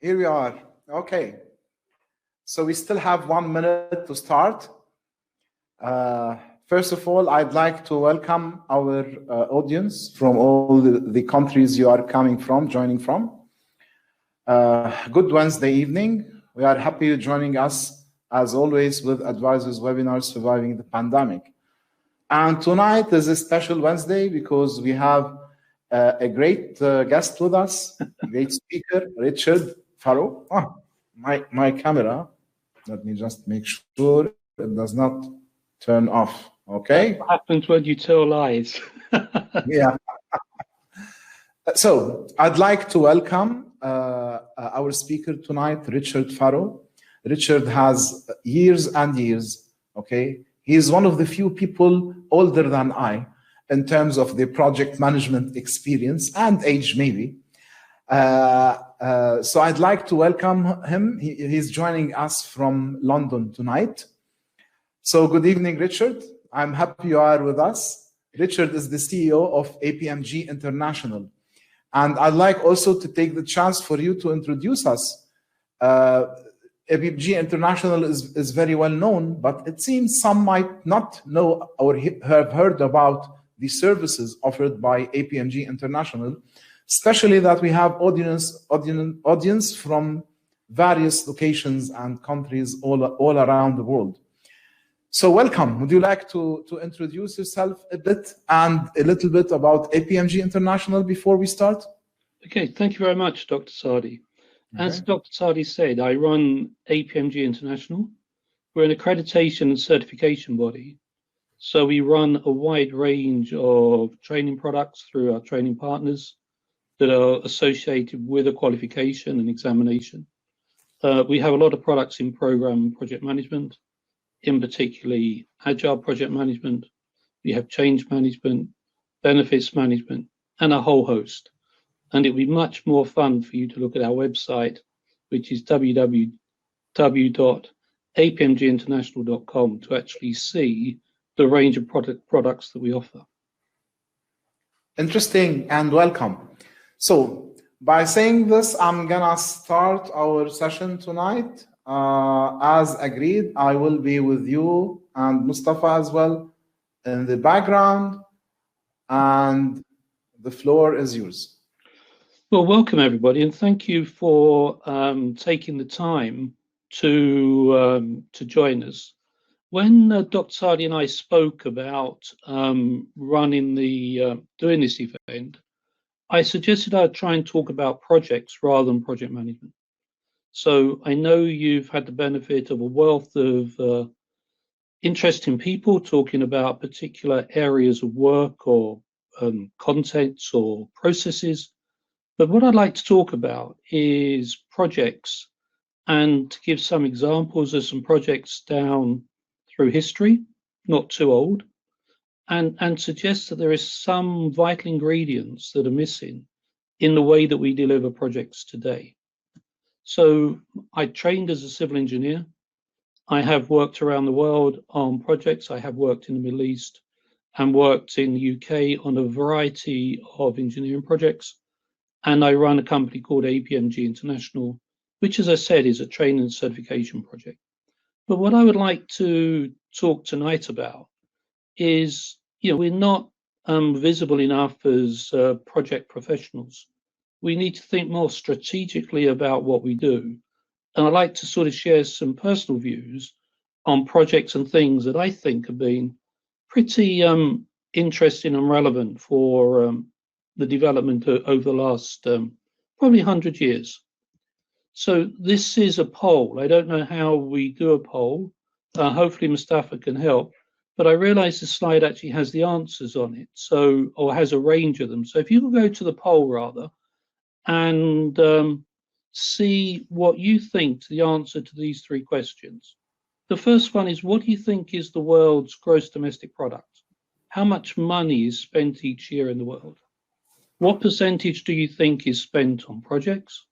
Here we are. Okay. So we still have 1 minute to start. First of all, I'd like to welcome our audience from all the countries you are coming from, joining from. Good Wednesday evening. We are happy you're joining us, as always, with Advisors Webinar Surviving the Pandemic. And tonight is a special Wednesday because we have a great guest with us, a great speaker, Richard Pharro. Oh, my camera, let me just make sure it does not turn off, okay? What happens when you tell lies? Yeah. So I'd like to welcome our speaker tonight, Richard Pharro. Richard has years and years, okay? He is one of the few people older than I in terms of the project management experience and age maybe. So I'd like to welcome him. He's joining us from London tonight. So good evening, Richard. I'm happy you are with us. Richard is the CEO of APMG International. And I'd like also to take the chance for you to introduce us. APMG International is very well known, but it seems some might not know or have heard about the services offered by APMG International, especially that we have audience from various locations and countries all around the world. So welcome. Would you like to introduce yourself a bit and a little bit about APMG International before we start? Okay, thank you very much, Dr. Saadi. Okay. As Dr. Saadi said, I run APMG International. We're an accreditation and certification body. So we run a wide range of training products through our training partners that are associated with a qualification and examination. We have a lot of products in program and project management, in particularly agile project management. We have change management, benefits management, and a whole host. And it'll be much more fun for you to look at our website, which is www.apmginternational.com, to actually see the range of products that we offer. Interesting, and welcome. So by saying this, I'm gonna start our session tonight. As agreed, I will be with you and Mustafa as well in the background, and the floor is yours. Well, welcome everybody, and thank you for taking the time to join us. When Dr. Saadi and I spoke about doing this event, I suggested I'd try and talk about projects rather than project management. So I know you've had the benefit of a wealth of interesting people talking about particular areas of work or contents or processes. But what I'd like to talk about is projects, and to give some examples of some projects down through history, not too old, and suggest that there is some vital ingredients that are missing in the way that we deliver projects today. So I trained as a civil engineer. I have worked around the world on projects. I have worked in the Middle East and worked in the UK on a variety of engineering projects. And I run a company called APMG International, which, as I said, is a training and certification project. But what I would like to talk tonight about is, we're not visible enough as project professionals. We need to think more strategically about what we do. And I'd like to sort of share some personal views on projects and things that I think have been pretty interesting and relevant for the development over the last probably 100 years. So this is a poll. I don't know how we do a poll. Hopefully Mustafa can help. But I realize the slide actually has the answers on it, or has a range of them. So if you could go to the poll rather, and see what you think the answer to these three questions. The first one is, what do you think is the world's gross domestic product? How much money is spent each year in the world? What percentage do you think is spent on projects?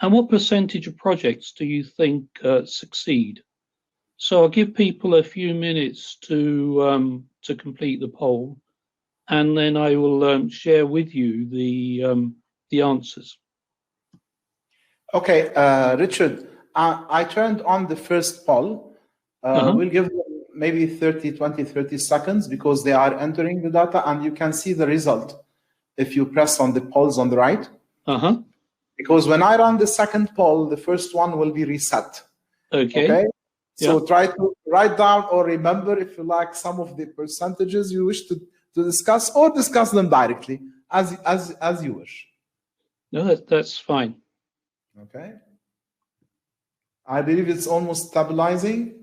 And what percentage of projects do you think succeed? So I'll give people a few minutes to complete the poll, and then I will share with you the answers. Okay, Richard, I turned on the first poll. We'll give them maybe 30 seconds because they are entering the data, and you can see the result if you press on the polls on the right. Because when I run the second poll, the first one will be reset. Okay? So try to write down or remember, if you like, some of the percentages you wish to discuss, or discuss them directly as you wish. No, that's fine. Okay. I believe it's almost stabilizing.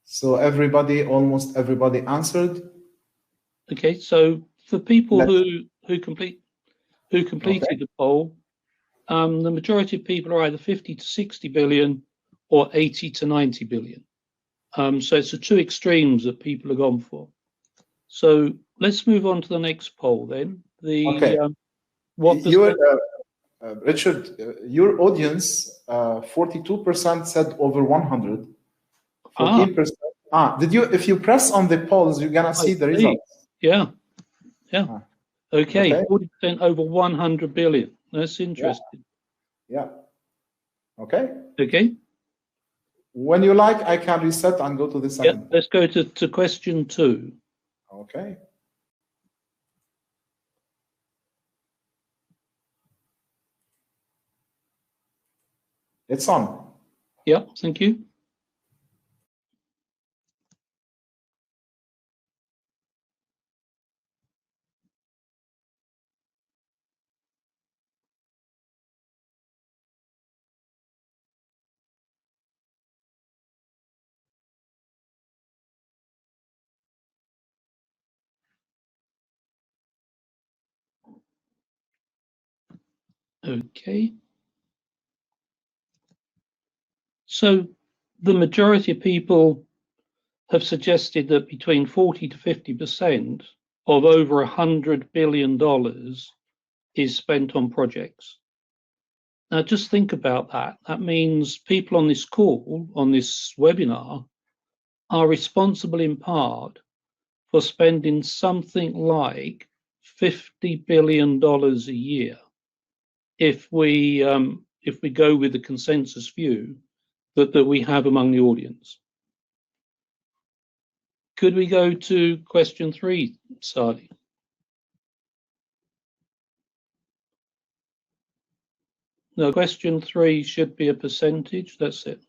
So almost everybody answered. Okay, so for people who completed the poll, the majority of people are either 50 to 60 billion or 80 to 90 billion. So it's the two extremes that people have gone for. So let's move on to the next poll then. Richard, your audience, 42% said over 100. 14%. If you press on the polls, you're gonna see the results. Yeah. Okay, 40% over 100 billion. That's interesting. Yeah. Okay. Okay. When you like, I can reset and go to the second. Let's go to question 2. Okay. It's on. Yeah, thank you. Okay. So the majority of people have suggested that between 40 to 50% of over $100 billion is spent on projects. Now, just think about that. That means people on this call, on this webinar, are responsible in part for spending something like $50 billion a year if we go with the consensus view that we have among the audience. Could we go to question 3, Saadi? No, question 3 should be a percentage. That's it.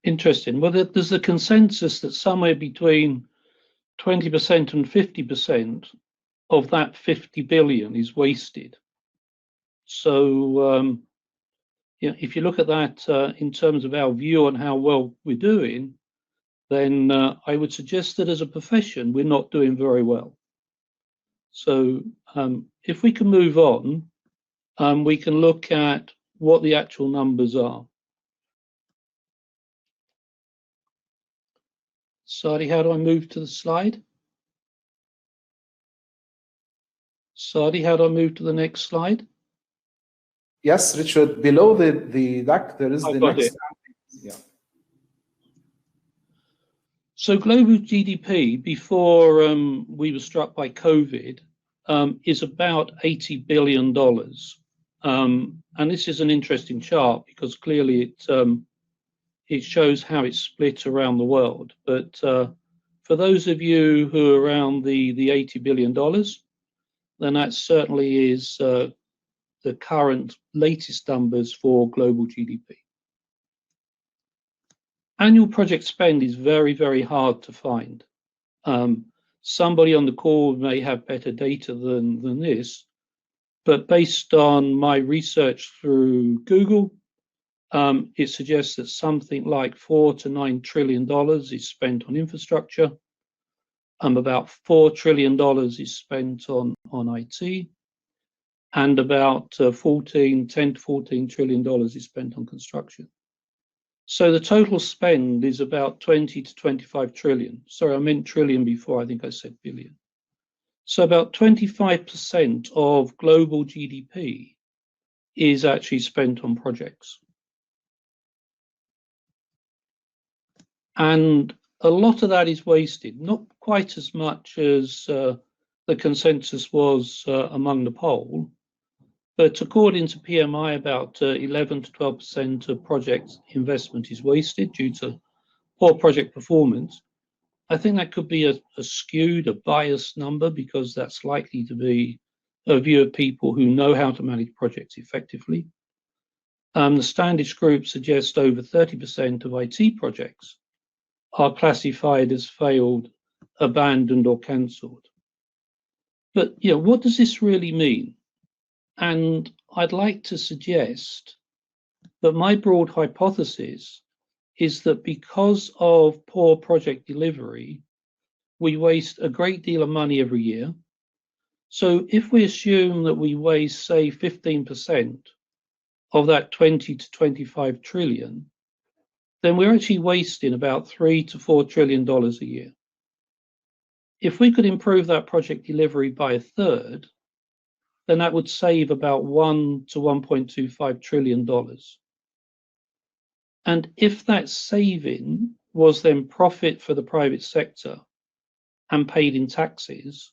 Interesting. Well, there's a consensus that somewhere between 20% and 50% of that 50 billion is wasted. So, if you look at that in terms of our view on how well we're doing, then I would suggest that as a profession, we're not doing very well. So, if we can move on, we can look at what the actual numbers are. Saadi, how do I move to the slide? Saadi, how do I move to the next slide? Yes, Richard, below the deck, there is the next. Yeah. So global GDP before we were struck by COVID is about $80 billion. And this is an interesting chart because clearly it shows how it's split around the world. But for those of you who are around the $80 billion, then that certainly is the current latest numbers for global GDP. Annual project spend is very, very hard to find. Somebody on the call may have better data than this, but based on my research through Google, it suggests that something like $4 to $9 trillion is spent on infrastructure. About $4 trillion is spent on IT, and about 10 to $14 trillion is spent on construction. So the total spend is about 20 to 25 trillion. Sorry, I meant trillion before, I think I said billion. So about 25% of global GDP is actually spent on projects. And a lot of that is wasted, not quite as much as the consensus was among the poll, but according to PMI, about 11 to 12% of project investment is wasted due to poor project performance. I think that could be a skewed, a biased number, because that's likely to be a view of people who know how to manage projects effectively. The Standish Group suggests over 30% of IT projects are classified as failed, abandoned, or cancelled. But what does this really mean? And I'd like to suggest that my broad hypothesis is that because of poor project delivery, we waste a great deal of money every year. So if we assume that we waste, say, 15% of that 20 to 25 trillion, then we're actually wasting about $3 to $4 trillion a year. If we could improve that project delivery by a third, then that would save about $1 to $1.25 trillion. And if that saving was then profit for the private sector and paid in taxes,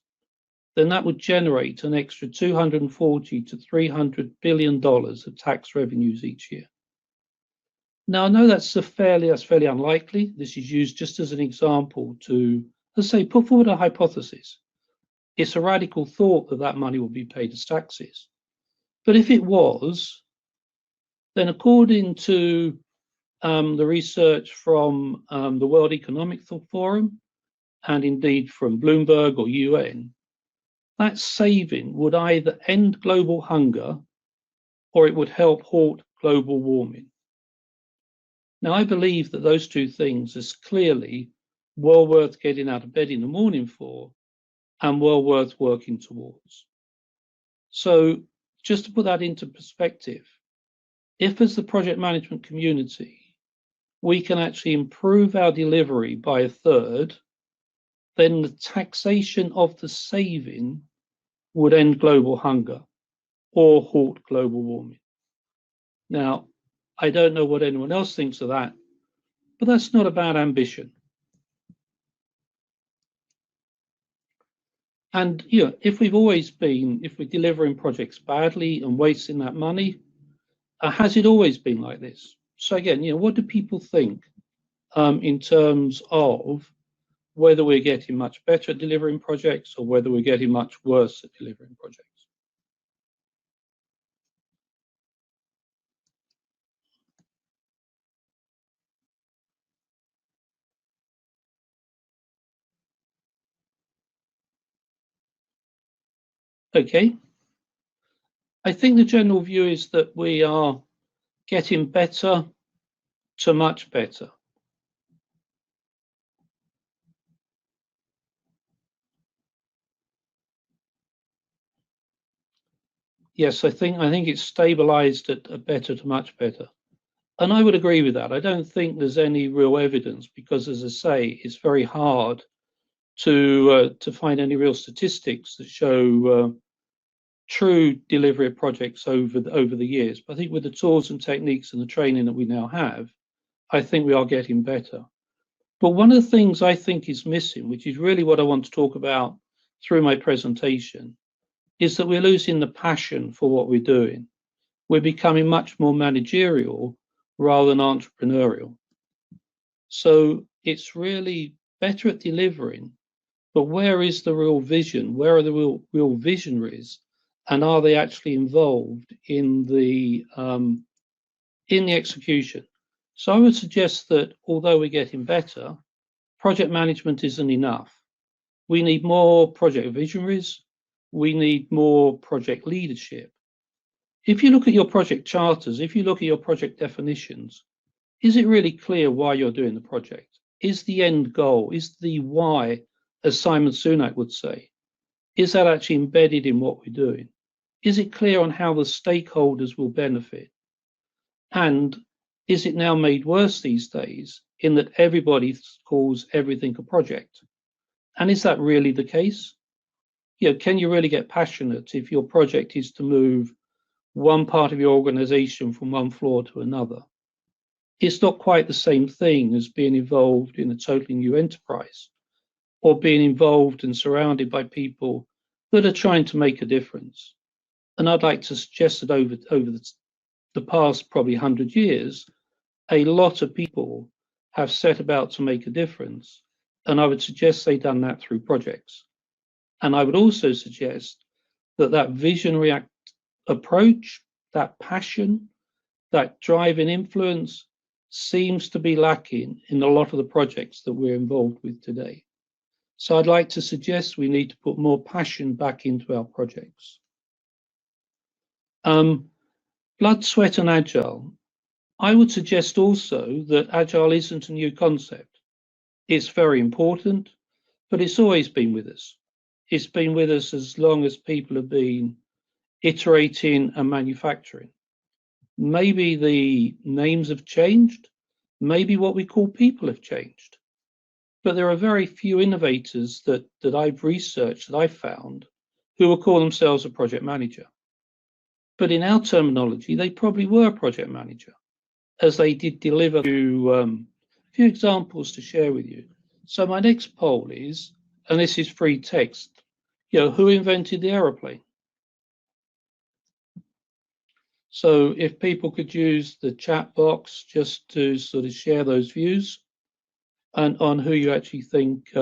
then that would generate an extra $240 to $300 billion of tax revenues each year. Now, I know that's fairly unlikely. This is used just as an example to, let's say, put forward a hypothesis. It's a radical thought that that money will be paid as taxes. But if it was, then according to the research from the World Economic Forum, and indeed from Bloomberg or UN, that saving would either end global hunger or it would help halt global warming. Now, I believe that those two things is clearly well worth getting out of bed in the morning for and well worth working towards. So just to put that into perspective, if as the project management community, we can actually improve our delivery by a third, then the taxation of the saving would end global hunger or halt global warming. Now, I don't know what anyone else thinks of that, but that's not a bad ambition. And if we're delivering projects badly and wasting that money, has it always been like this? So again, what do people think in terms of whether we're getting much better at delivering projects or whether we're getting much worse at delivering projects? Okay. I think the general view is that we are getting better to much better. Yes, I think it's stabilized at better to much better. And I would agree with that. I don't think there's any real evidence because, as I say, it's very hard to find any real statistics that show true delivery of projects over the years. But I think with the tools and techniques and the training that we now have, I think we are getting better. But one of the things I think is missing, which is really what I want to talk about through my presentation, is that we're losing the passion for what we're doing. We're becoming much more managerial rather than entrepreneurial. So it's really better at delivering, but where is the real vision? Where are the real visionaries? And are they actually involved in the execution? So I would suggest that although we're getting better, project management isn't enough. We need more project visionaries. We need more project leadership. If you look at your project charters, if you look at your project definitions, is it really clear why you're doing the project? Is the end goal, is the why, as Simon Sunak would say, is that actually embedded in what we're doing? Is it clear on how the stakeholders will benefit? And is it now made worse these days in that everybody calls everything a project? And is that really the case? You know, can you really get passionate if your project is to move one part of your organization from one floor to another? It's not quite the same thing as being involved in a totally new enterprise or being involved and surrounded by people that are trying to make a difference. And I'd like to suggest that over the past probably 100 years, a lot of people have set about to make a difference. And I would suggest they've done that through projects. And I would also suggest that that visionary approach, that passion, that drive and influence seems to be lacking in a lot of the projects that we're involved with today. So I'd like to suggest we need to put more passion back into our projects. Blood, sweat, and agile. I would suggest also that agile isn't a new concept. It's very important, but it's always been with us. It's been with us as long as people have been iterating and manufacturing. Maybe the names have changed, maybe what we call people have changed. But there are very few innovators that I've researched, that I've found, who will call themselves a project manager. But in our terminology, they probably were a project manager, as they did deliver a few examples to share with you. So my next poll is, and this is free text, who invented the aeroplane? So if people could use the chat box just to sort of share those views and on who you actually think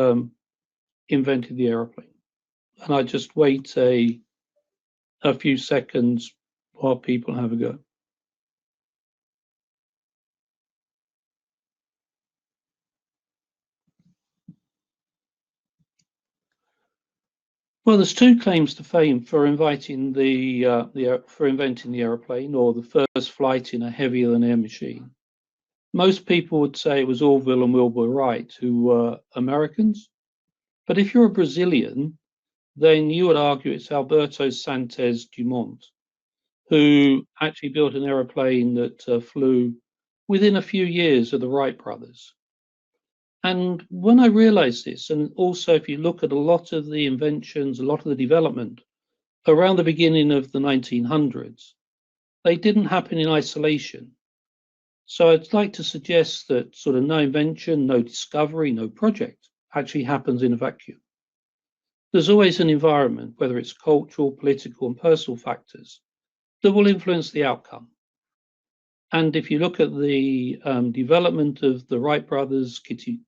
invented the aeroplane. And I just wait a few seconds while people have a go. Well, there's two claims to fame for inventing the aeroplane, or the first flight in a heavier than air machine. Most people would say it was Orville and Wilbur Wright, who were Americans. But if you're a Brazilian, then you would argue it's Alberto Santos Dumont, who actually built an aeroplane that flew within a few years of the Wright brothers. And when I realized this, and also if you look at a lot of the inventions, a lot of the development around the beginning of the 1900s, they didn't happen in isolation. So I'd like to suggest that sort of no invention, no discovery, no project actually happens in a vacuum. There's always an environment, whether it's cultural, political, and personal factors, that will influence the outcome. And if you look at the development of the Wright brothers, Kitty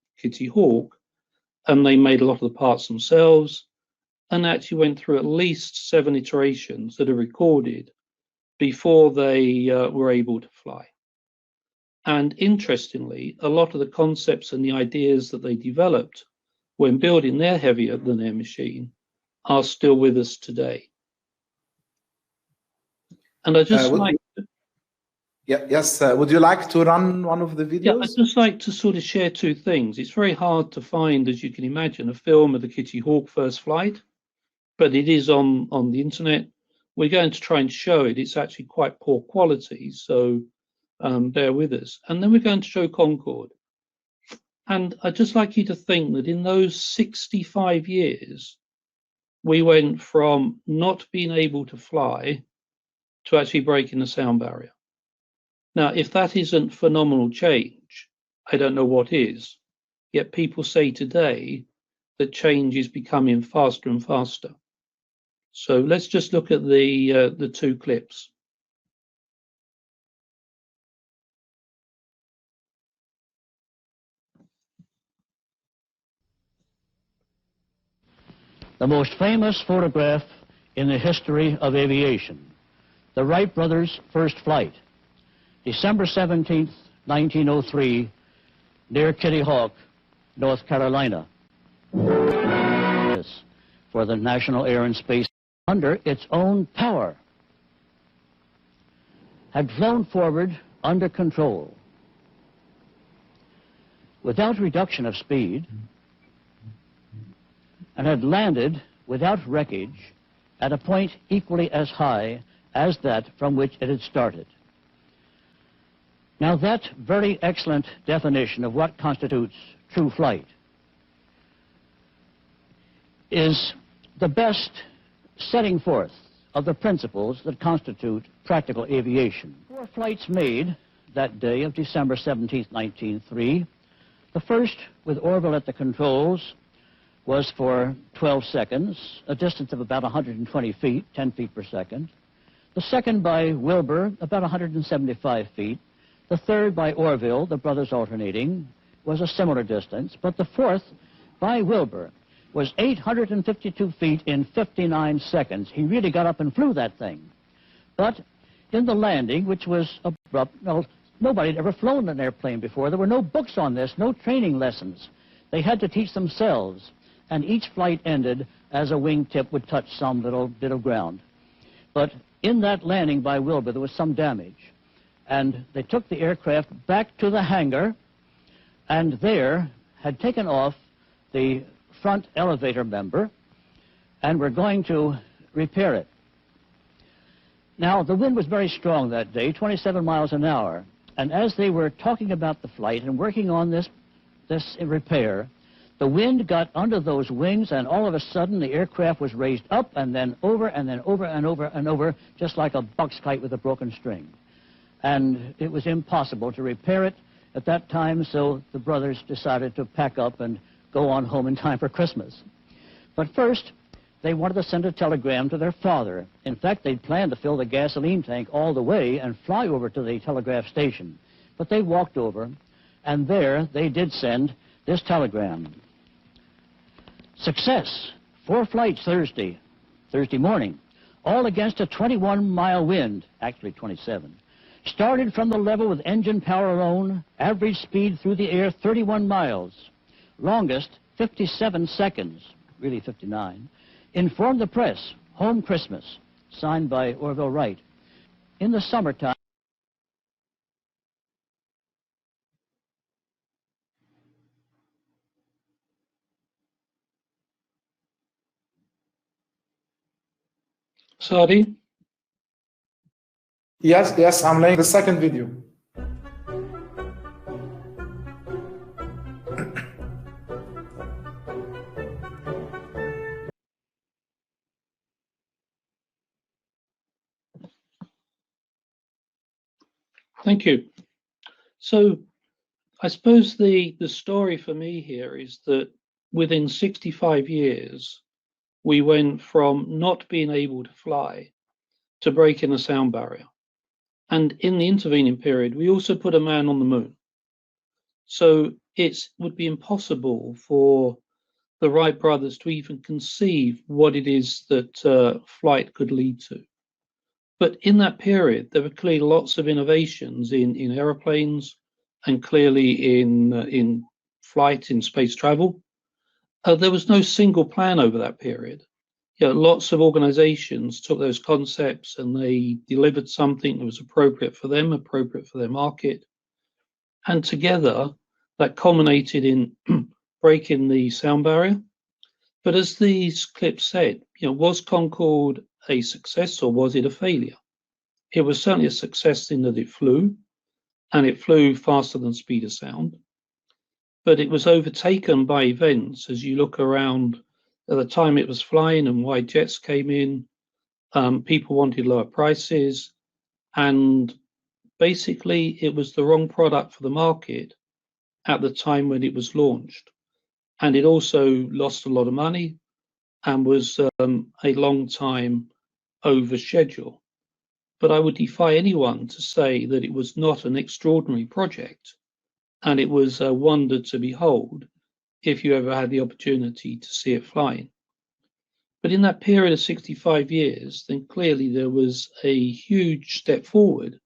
Hawk, and they made a lot of the parts themselves, and actually went through at least 7 iterations that are recorded before they were able to fly. And interestingly, a lot of the concepts and the ideas that they developed when building their heavier than air machine are still with us today. And I just like to, would you like to run one of the videos? Yeah, I'd just like to sort of share two things. It's very hard to find, as you can imagine, a film of the Kitty Hawk first flight, but it is on the internet. We're going to try and show it. It's actually quite poor quality, so bear with us. And then we're going to show Concorde. And I'd just like you to think that in those 65 years, we went from not being able to fly to actually breaking the sound barrier. Now, if that isn't phenomenal change, I don't know what is. Yet people say today that change is becoming faster and faster. So let's just look at the two clips. The most famous photograph in the history of aviation, the Wright brothers' first flight, December 17th, 1903, near Kitty Hawk, North Carolina. For the National Air and Space, under its own power, had flown forward under control, without reduction of speed, and had landed without wreckage at a point equally as high as that from which it had started. Now, that very excellent definition of what constitutes true flight is the best setting forth of the principles that constitute practical aviation. 4 flights made that day of December 17, 1903. The first, with Orville at the controls, was for 12 seconds, a distance of about 120 feet, 10 feet per second. The second by Wilbur, about 175 feet. The third by Orville, the brothers alternating, was a similar distance. But the fourth by Wilbur was 852 feet in 59 seconds. He really got up and flew that thing. But in the landing, which was abrupt, well, nobody had ever flown an airplane before. There were no books on this, no training lessons. They had to teach themselves. And each flight ended as a wingtip would touch some little bit of ground. But in that landing by Wilbur, there was some damage. And they took the aircraft back to the hangar, and there had taken off the front elevator member, and were going to repair it. Now, the wind was very strong that day, 27 miles an hour. And as they were talking about the flight and working on this repair, the wind got under those wings, and all of a sudden the aircraft was raised up and then over and then over and over and over, just like a box kite with a broken string. And it was impossible to repair it at that time, so the brothers decided to pack up and go on home in time for Christmas. But first, they wanted to send a telegram to their father. In fact, they'd planned to fill the gasoline tank all the way and fly over to the telegraph station. But they walked over, and there they did send this telegram. Success. 4 flights Thursday morning, all against a 21-mile wind, actually 27. Started from the level with engine power alone, average speed through the air 31 miles. Longest 57 seconds, really 59. Informed the press, home Christmas, signed by Orville Wright. In the summertime. Saadi? Yes, I'm laying the second video. Thank you. So I suppose the story for me here is that within 65 years, we went from not being able to fly to breaking the sound barrier. And in the intervening period, we also put a man on the moon. So it would be impossible for the Wright brothers to even conceive what it is that flight could lead to. But in that period, there were clearly lots of innovations in aeroplanes and clearly in flight, in space travel. There was no single plan over that period. Lots of organizations took those concepts and they delivered something that was appropriate for them, appropriate for their market. And together, that culminated in breaking the sound barrier. But as these clips said, was Concorde a success or was it a failure? It was certainly a success in that it flew, and it flew faster than speed of sound. But it was overtaken by events as you look around. At the time it was flying and wide jets came in, people wanted lower prices, and basically it was the wrong product for the market at the time when it was launched. And it also lost a lot of money and was a long time over schedule. But I would defy anyone to say that it was not an extraordinary project, and it was a wonder to behold if you ever had the opportunity to see it flying. But in that period of 65 years, then clearly there was a huge step forward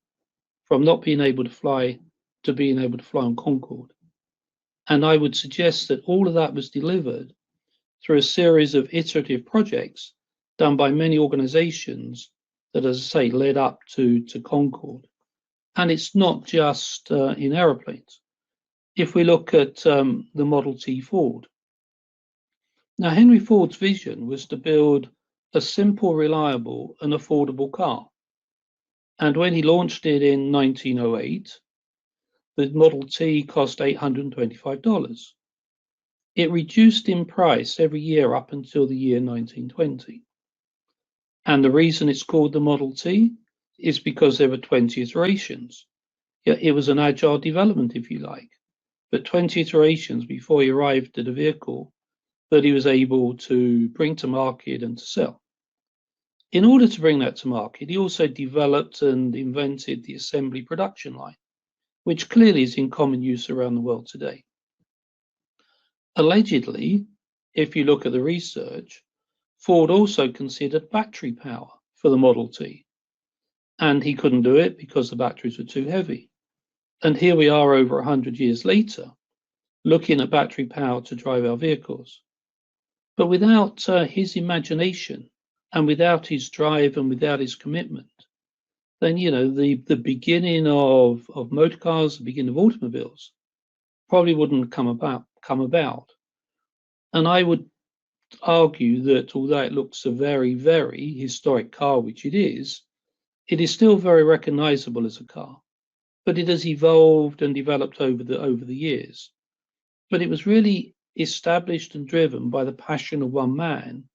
from not being able to fly to being able to fly on Concorde. And I would suggest that all of that was delivered through a series of iterative projects done by many organizations that, as I say, led up to Concorde. And it's not just in aeroplanes. If we look at the Model T Ford. Now, Henry Ford's vision was to build a simple, reliable, and affordable car. And when he launched it in 1908, the Model T cost $825. It reduced in price every year up until the year 1920. And the reason it's called the Model T is because there were 20 iterations. Yeah, it was an agile development, if you like, but 20 iterations before he arrived at a vehicle that he was able to bring to market and to sell. In order to bring that to market, he also developed and invented the assembly production line, which clearly is in common use around the world today. Allegedly, if you look at the research, Ford also considered battery power for the Model T, and he couldn't do it because the batteries were too heavy. And here we are over 100 years later, looking at battery power to drive our vehicles. But without his imagination, and without his drive, and without his commitment, then, you know, the beginning of motor cars, the beginning of automobiles, probably wouldn't come about. And I would argue that although it looks a very, very historic car, which it is still very recognizable as a car. But it has evolved and developed over the years. But it was really established and driven by the passion of one man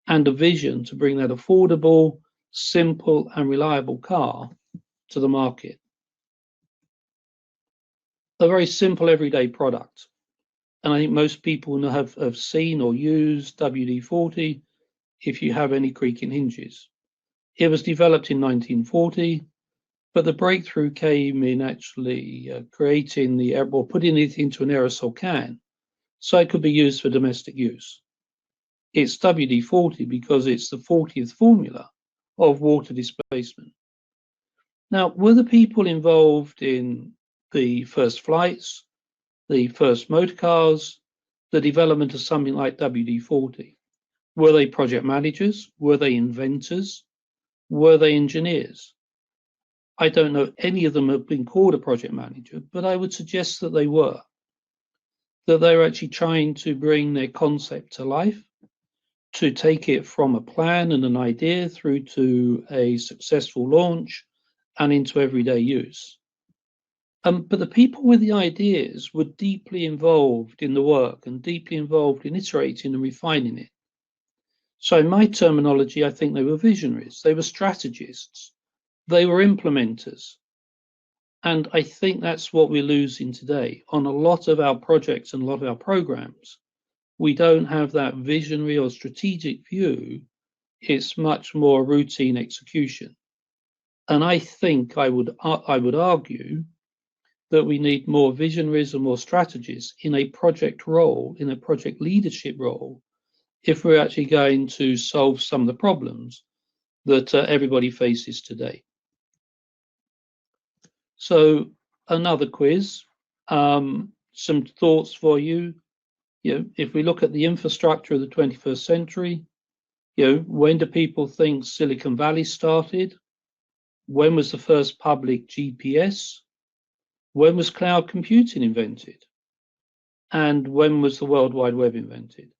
and a vision to bring that affordable, simple, and reliable car to the market. A very simple, everyday product. And I think most people have seen or used WD-40 if you have any creaking hinges. It was developed in 1940, but the breakthrough came in actually creating putting it into an aerosol can so it could be used for domestic use. It's WD-40 because it's the 40th formula of water displacement. Now, were the people involved in the first flights, the first motor cars, the development of something like WD-40? Were they project managers? Were they inventors? Were they engineers? I don't know any of them have been called a project manager, but I would suggest that they were actually trying to bring their concept to life, to take it from a plan and an idea through to a successful launch and into everyday use. But the people with the ideas were deeply involved in the work and deeply involved in iterating and refining it. So in my terminology, I think they were visionaries, they were strategists, they were implementers. And I think that's what we're losing today. On a lot of our projects and a lot of our programs, we don't have that visionary or strategic view. It's much more routine execution. And I think I would argue that we need more visionaries and more strategists in a project role, in a project leadership role, if we're actually going to solve some of the problems that everybody faces today. So another quiz, some thoughts for you. You know, if we look at the infrastructure of the 21st century, you know, when do people think Silicon Valley started? When was the first public GPS? When was cloud computing invented? And when was the World Wide Web invented?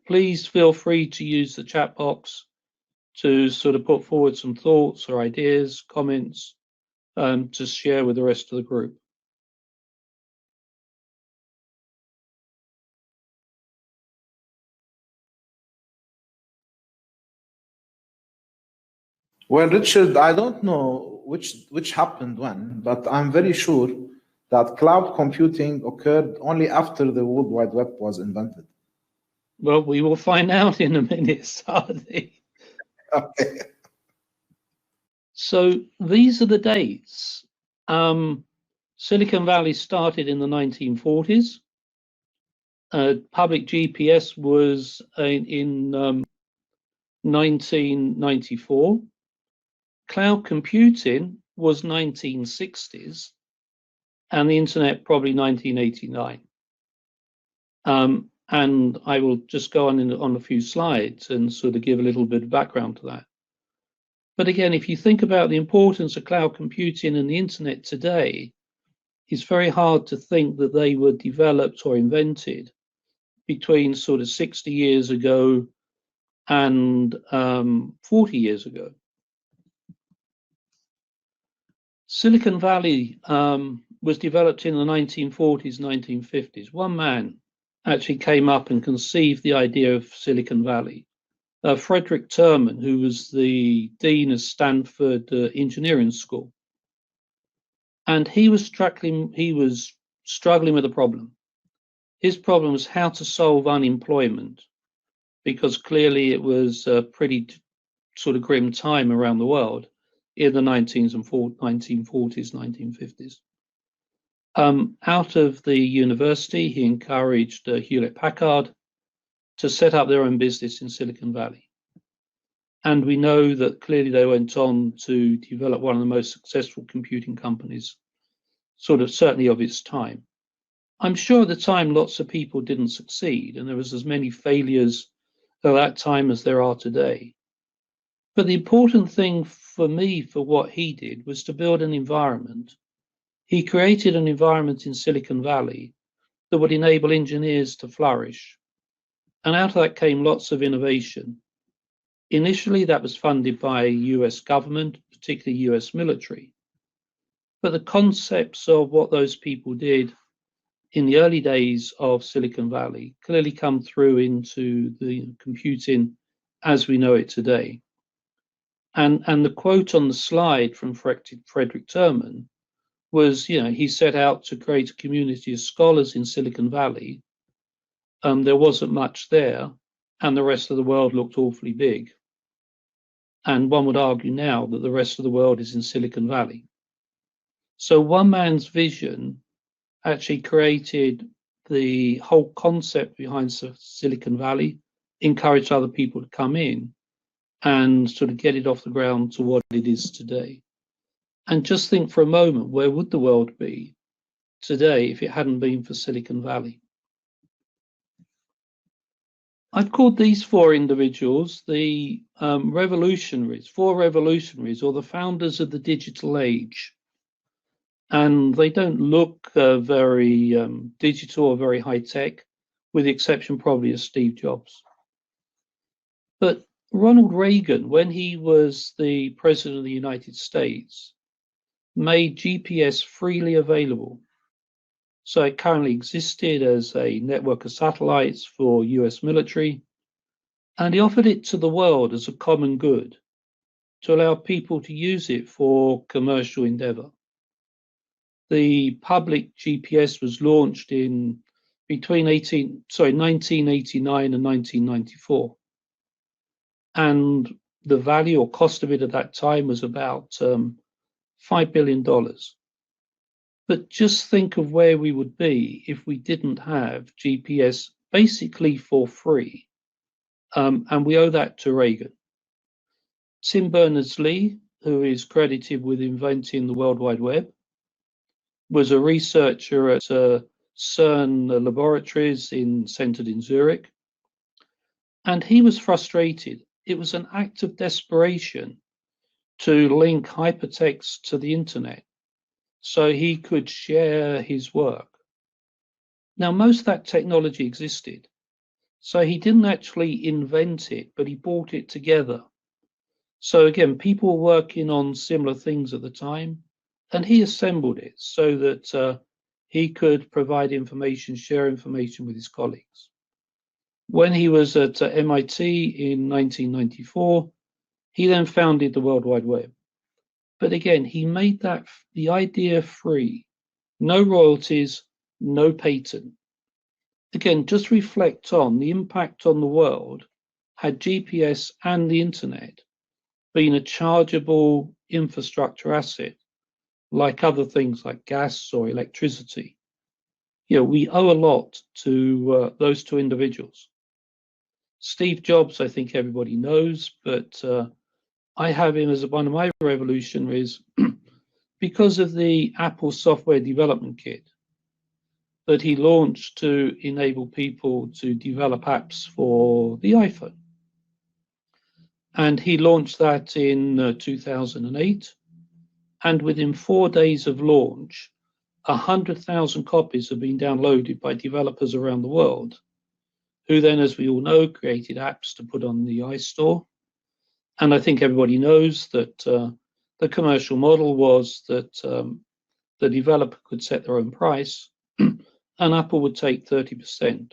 Please feel free to use the chat box to sort of put forward some thoughts or ideas, comments, to share with the rest of the group. Well, Richard, I don't know which happened when, but I'm very sure that cloud computing occurred only after the World Wide Web was invented. Well, we will find out in a minute, Saadi. Okay. So these are the dates. Silicon Valley started in the 1940s. Public GPS was in 1994. Cloud computing was 1960s, and the internet probably 1989. And I will just go on a few slides and sort of give a little bit of background to that. But again, if you think about the importance of cloud computing and the internet today, it's very hard to think that they were developed or invented between sort of 60 years ago and 40 years ago. Silicon Valley was developed in the 1940s, 1950s. One man actually came up and conceived the idea of Silicon Valley. Frederick Terman, who was the dean of Stanford Engineering School. And he was struggling with a problem. His problem was how to solve unemployment, because clearly it was a pretty sort of grim time around the world in the 1940s, 1950s. Out of the university, he encouraged Hewlett-Packard to set up their own business in Silicon Valley. And we know that clearly they went on to develop one of the most successful computing companies, certainly of its time. I'm sure at the time lots of people didn't succeed, and there was as many failures at that time as there are today. But the important thing for me for what he did was to build an environment. He created an environment in Silicon Valley that would enable engineers to flourish. And out of that came lots of innovation. Initially, that was funded by US government, particularly US military. But the concepts of what those people did in the early days of Silicon Valley clearly come through into the computing as we know it today. And the quote on the slide from Frederick Terman was, he set out to create a community of scholars in Silicon Valley. There wasn't much there, and the rest of the world looked awfully big. And one would argue now that the rest of the world is in Silicon Valley. So one man's vision actually created the whole concept behind Silicon Valley, encouraged other people to come in and sort of get it off the ground to what it is today. And just think for a moment, where would the world be today if it hadn't been for Silicon Valley? I've called these four individuals the revolutionaries, four revolutionaries, or the founders of the digital age. And they don't look very digital or very high tech, with the exception probably of Steve Jobs. But Ronald Reagan, when he was the president of the United States, made GPS freely available. So it currently existed as a network of satellites for US military, and he offered it to the world as a common good to allow people to use it for commercial endeavor. The public GPS was launched in between 1989 and 1994. And the value or cost of it at that time was about $5 billion. But just think of where we would be if we didn't have GPS basically for free. And we owe that to Reagan. Tim Berners-Lee, who is credited with inventing the World Wide Web, was a researcher at CERN laboratories centered in Zurich. And he was frustrated. It was an act of desperation to link hypertext to the internet so he could share his work. Now, most of that technology existed. So he didn't actually invent it, but he brought it together. So again, people were working on similar things at the time, and he assembled it so that he could provide information, share information with his colleagues. When he was at MIT in 1994, he then founded the World Wide Web. But again, he made the idea free, no royalties, no patent. Again, just reflect on the impact on the world had GPS and the internet been a chargeable infrastructure asset, like other things like gas or electricity. We owe a lot to those two individuals. Steve Jobs, I think everybody knows, but I have him as one of my revolutionaries because of the Apple software development kit that he launched to enable people to develop apps for the iPhone. And he launched that in 2008. And within 4 days of launch, 100,000 copies have been downloaded by developers around the world. who then, as we all know, created apps to put on the iStore. And I think everybody knows that the commercial model was that the developer could set their own price and Apple would take 30%.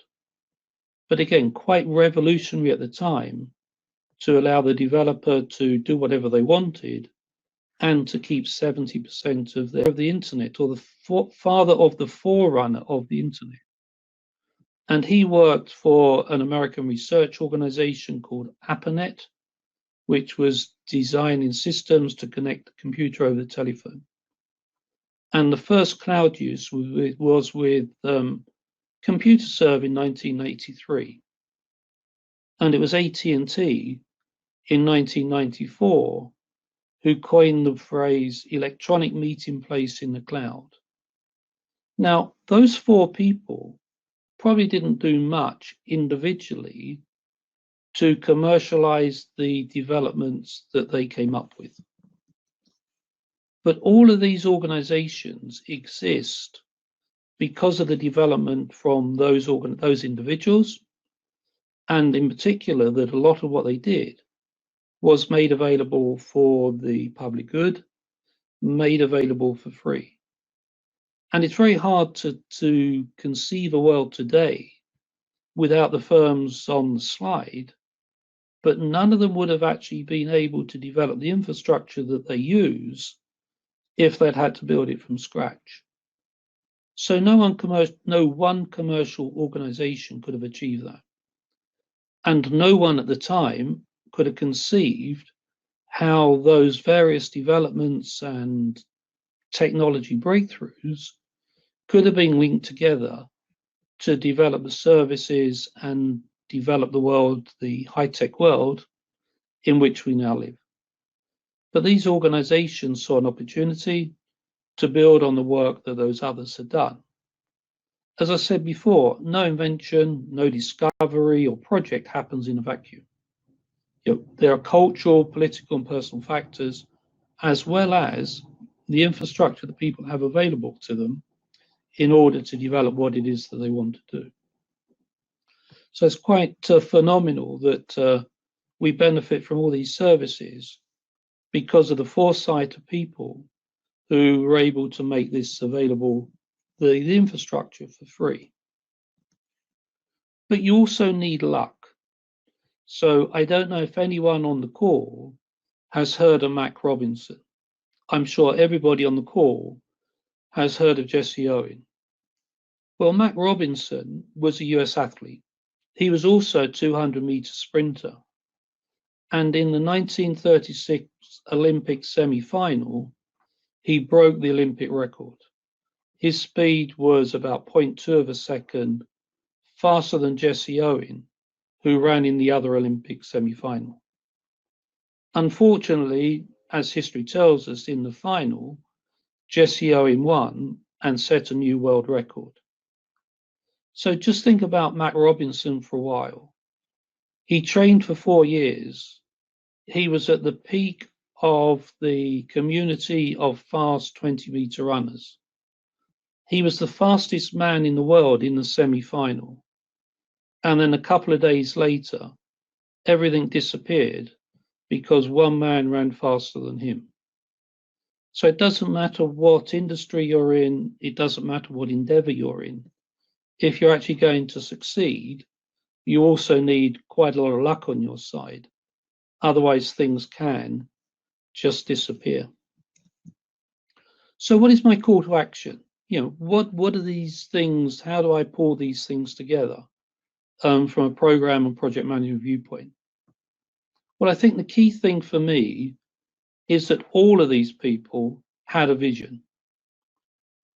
But again, quite revolutionary at the time to allow the developer to do whatever they wanted and to keep 70% of the internet, or the father of the forerunner of the internet. And he worked for an American research organization called APMG, which was designing systems to connect the computer over the telephone. And the first cloud use was with ComputerServe in 1983. And it was AT&T in 1994 who coined the phrase electronic meeting place in the cloud. Now, those four people probably didn't do much individually to commercialize the developments that they came up with. But all of these organizations exist because of the development from those individuals, and in particular that a lot of what they did was made available for the public good, made available for free. And it's very hard to conceive a world today without the firms on the slide, but none of them would have actually been able to develop the infrastructure that they use if they'd had to build it from scratch. So no one commercial organization could have achieved that. And no one at the time could have conceived how those various developments and technology breakthroughs could have been linked together to develop the services and develop the world, the high-tech world in which we now live. But these organizations saw an opportunity to build on the work that those others had done. As I said before, no invention, no discovery or project happens in a vacuum. There are cultural, political, and personal factors, as well as the infrastructure that people have available to them in order to develop what it is that they want to do. So it's quite phenomenal that we benefit from all these services because of the foresight of people who were able to make this available, the infrastructure, for free. But you also need luck. So I don't know if anyone on the call has heard of Mac Robinson. I'm sure everybody on the call has heard of Jesse Owen. Well, Mac Robinson was a US athlete. He was also a 200-meter sprinter. And in the 1936 Olympic semi-final, he broke the Olympic record. His speed was about 0.2 of a second faster than Jesse Owen, who ran in the other Olympic semi-final. Unfortunately, as history tells us, in the final, Jesse Owen won and set a new world record. So just think about Mac Robinson for a while. He trained for 4 years. He was at the peak of the community of fast 20-meter runners. He was the fastest man in the world in the semi-final. And then a couple of days later, everything disappeared because one man ran faster than him. So it doesn't matter what industry you're in, it doesn't matter what endeavor you're in. If you're actually going to succeed, you also need quite a lot of luck on your side. Otherwise, things can just disappear. So what is my call to action? What are these things? How do I pull these things together from a program and project management viewpoint? Well, I think the key thing for me is that all of these people had a vision.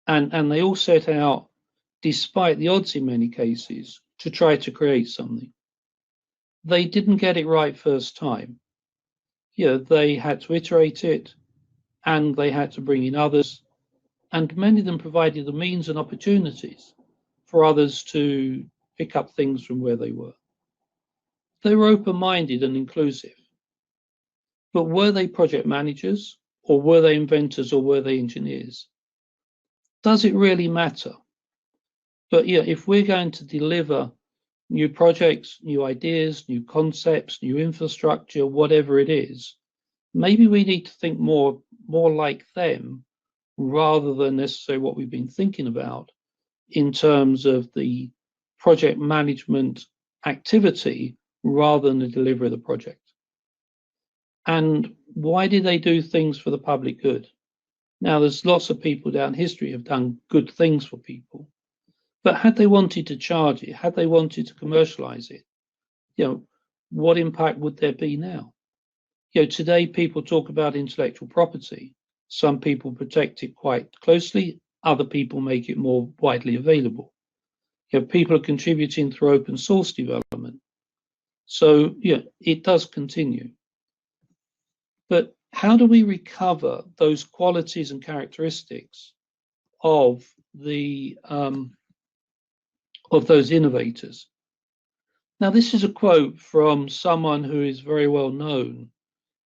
And they all set out, despite the odds in many cases, to try to create something. They didn't get it right first time. They had to iterate it, and they had to bring in others, and many of them provided the means and opportunities for others to pick up things from where they were. They were open-minded and inclusive. But were they project managers, or were they inventors, or were they engineers? Does it really matter? But if we're going to deliver new projects, new ideas, new concepts, new infrastructure, whatever it is, maybe we need to think more like them rather than necessarily what we've been thinking about in terms of the project management activity rather than the delivery of the project. And why did they do things for the public good? Now, there's lots of people down history have done good things for people, but had they wanted to charge it, had they wanted to commercialize it, what impact would there be now? Today people talk about intellectual property. Some people protect it quite closely, other people make it more widely available. People are contributing through open source development. So, it does continue. But how do we recover those qualities and characteristics of the of those innovators? Now, this is a quote from someone who is very well known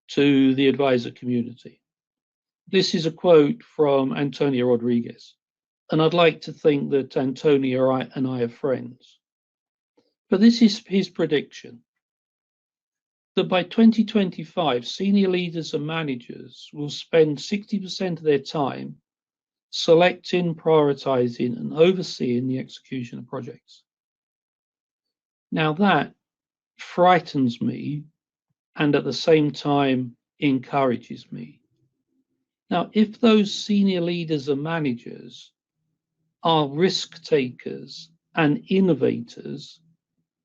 to the advisor community. This is a quote from Antonio Rodriguez, and I'd like to think that Antonio and I are friends. But this is his prediction, that by 2025, senior leaders and managers will spend 60% of their time selecting, prioritizing, and overseeing the execution of projects. Now that frightens me and at the same time encourages me. Now, if those senior leaders and managers are risk takers and innovators,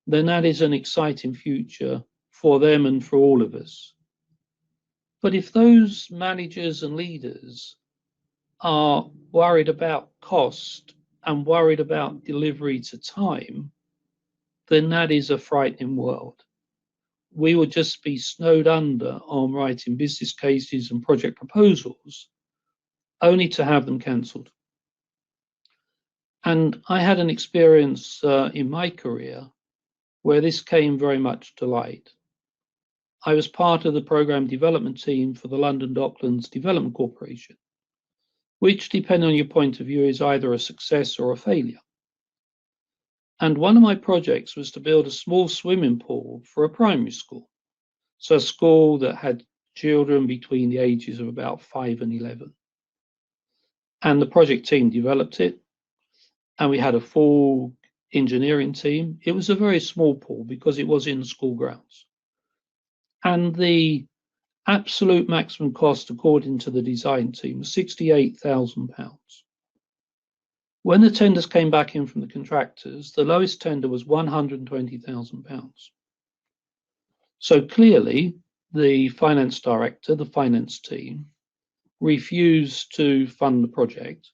then that is an exciting future for them and for all of us. But if those managers and leaders are worried about cost and worried about delivery to time, then that is a frightening world. We will just be snowed under on writing business cases and project proposals, only to have them cancelled. And I had an experience in my career where this came very much to light. I was part of the program development team for the London Docklands Development Corporation, which, depending on your point of view, is either a success or a failure. And one of my projects was to build a small swimming pool for a primary school. So a school that had children between the ages of about 5 and 11. And the project team developed it, and we had a full engineering team. It was a very small pool because it was in the school grounds. And the absolute maximum cost, according to the design team, was £68,000. When the tenders came back in from the contractors, the lowest tender was £120,000. So clearly, the finance director, the finance team, refused to fund the project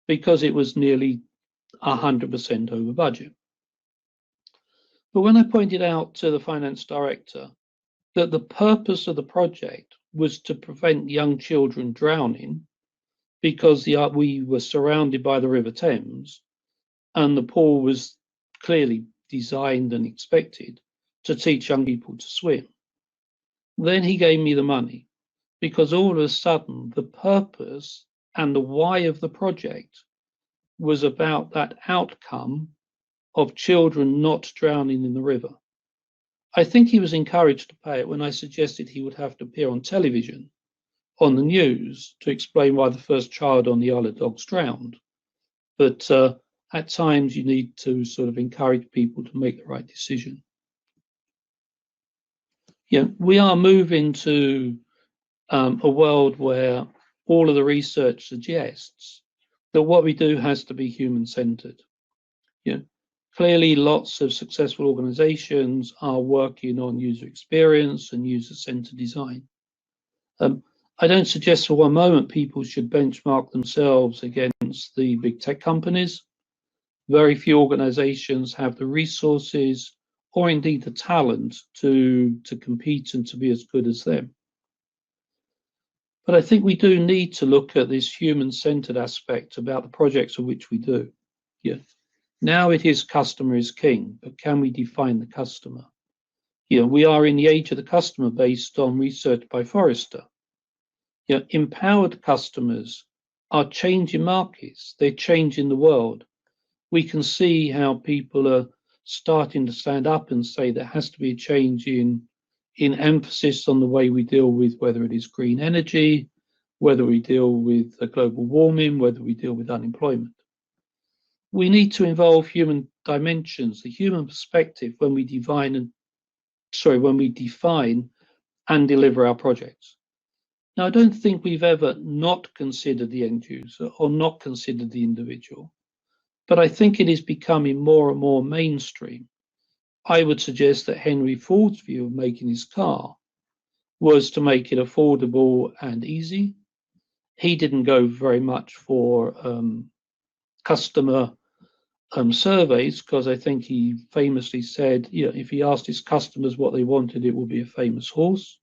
because it was nearly 100% over budget. But when I pointed out to the finance director that the purpose of the project was to prevent young children drowning, because we were surrounded by the River Thames, and the pool was clearly designed and expected to teach young people to swim. Then he gave me the money, because all of a sudden the purpose and the why of the project was about that outcome of children not drowning in the river. I think he was encouraged to pay it when I suggested he would have to appear on television, on the news, to explain why the first child on the Isle of Dogs drowned. But at times you need to sort of encourage people to make the right decision. We are moving to a world where all of the research suggests that what we do has to be human-centered. Clearly, lots of successful organizations are working on user experience and user-centered design. I don't suggest for one moment people should benchmark themselves against the big tech companies. Very few organizations have the resources or indeed the talent to compete and to be as good as them. But I think we do need to look at this human-centered aspect about the projects of which we do. Now it is customer is king, but can we define the customer? We are in the age of the customer based on research by Forrester. Empowered customers are changing markets, they're changing the world. We can see how people are starting to stand up and say there has to be a change in emphasis on the way we deal with whether it is green energy, whether we deal with global warming, whether we deal with unemployment. We need to involve human dimensions, the human perspective when we define and deliver our projects. Now, I don't think we've ever not considered the end user or not considered the individual, but I think it is becoming more and more mainstream. I would suggest that Henry Ford's view of making his car was to make it affordable and easy. He didn't go very much for customer surveys, because I think he famously said, if he asked his customers what they wanted, it would be a famous horse.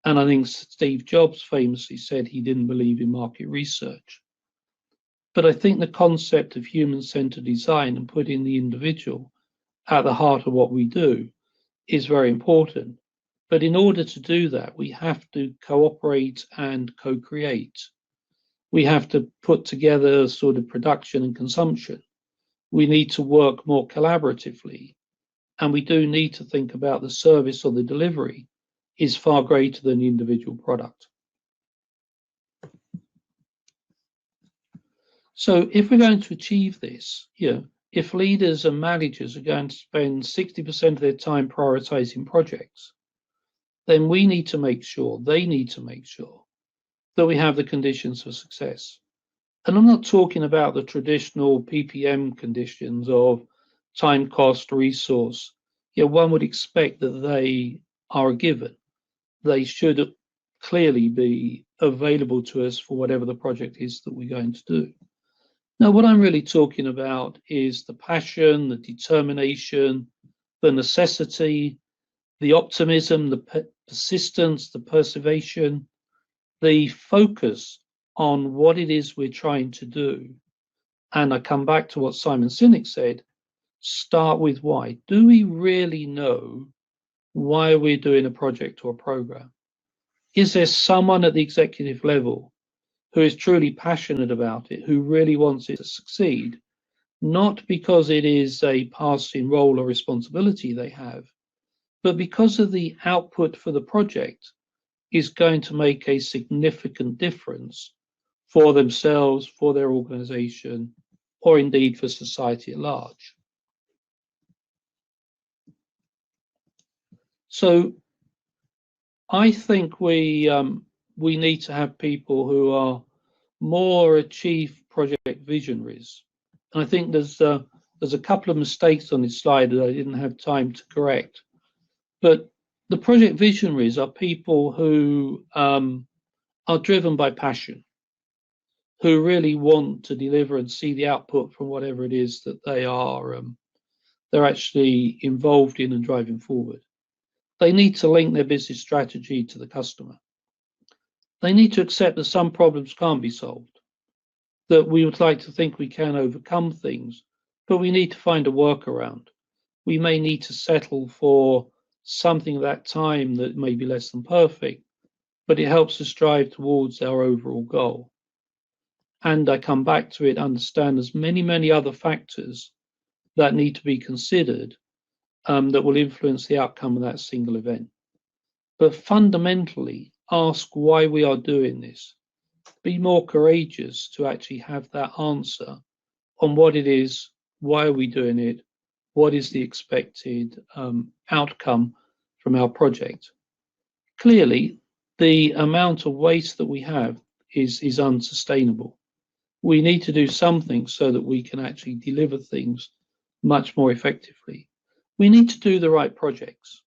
And I think Steve Jobs famously said he didn't believe in market research. But I think the concept of human-centered design and putting the individual at the heart of what we do is very important. But in order to do that, we have to cooperate and co-create. We have to put together sort of production and consumption. We need to work more collaboratively. And we do need to think about the service or the delivery is far greater than the individual product. So if we're going to achieve this, if leaders and managers are going to spend 60% of their time prioritizing projects, then we need to make sure, they need to make sure, that we have the conditions for success. And I'm not talking about the traditional PPM conditions of time, cost, resource. One would expect that they are a given. They should clearly be available to us for whatever the project is that we're going to do. Now, what I'm really talking about is the passion, the determination, the necessity, the optimism, the persistence, the perseveration, the focus on what it is we're trying to do. And I come back to what Simon Sinek said, start with why. Do we really know why we're doing a project or a program? Is there someone at the executive level who is truly passionate about it, who really wants it to succeed, not because it is a passing role or responsibility they have, but because of the output for the project is going to make a significant difference for themselves, for their organization, or indeed for society at large. So I think we need to have people who are more chief project visionaries. And I think there's a couple of mistakes on this slide that I didn't have time to correct. But the project visionaries are people who are driven by passion, who really want to deliver and see the output from whatever it is that they're actually involved in and driving forward. They need to link their business strategy to the customer. They need to accept that some problems can't be solved, that we would like to think we can overcome things, but we need to find a workaround. We may need to settle for something at that time that may be less than perfect, but it helps us drive towards our overall goal. And I come back to it, understand there's many, many other factors that need to be considered that will influence the outcome of that single event. But fundamentally, ask why we are doing this. Be more courageous to actually have that answer on what it is, why are we doing it, what is the expected outcome from our project. Clearly, the amount of waste that we have is unsustainable. We need to do something so that we can actually deliver things much more effectively. We need to do the right projects,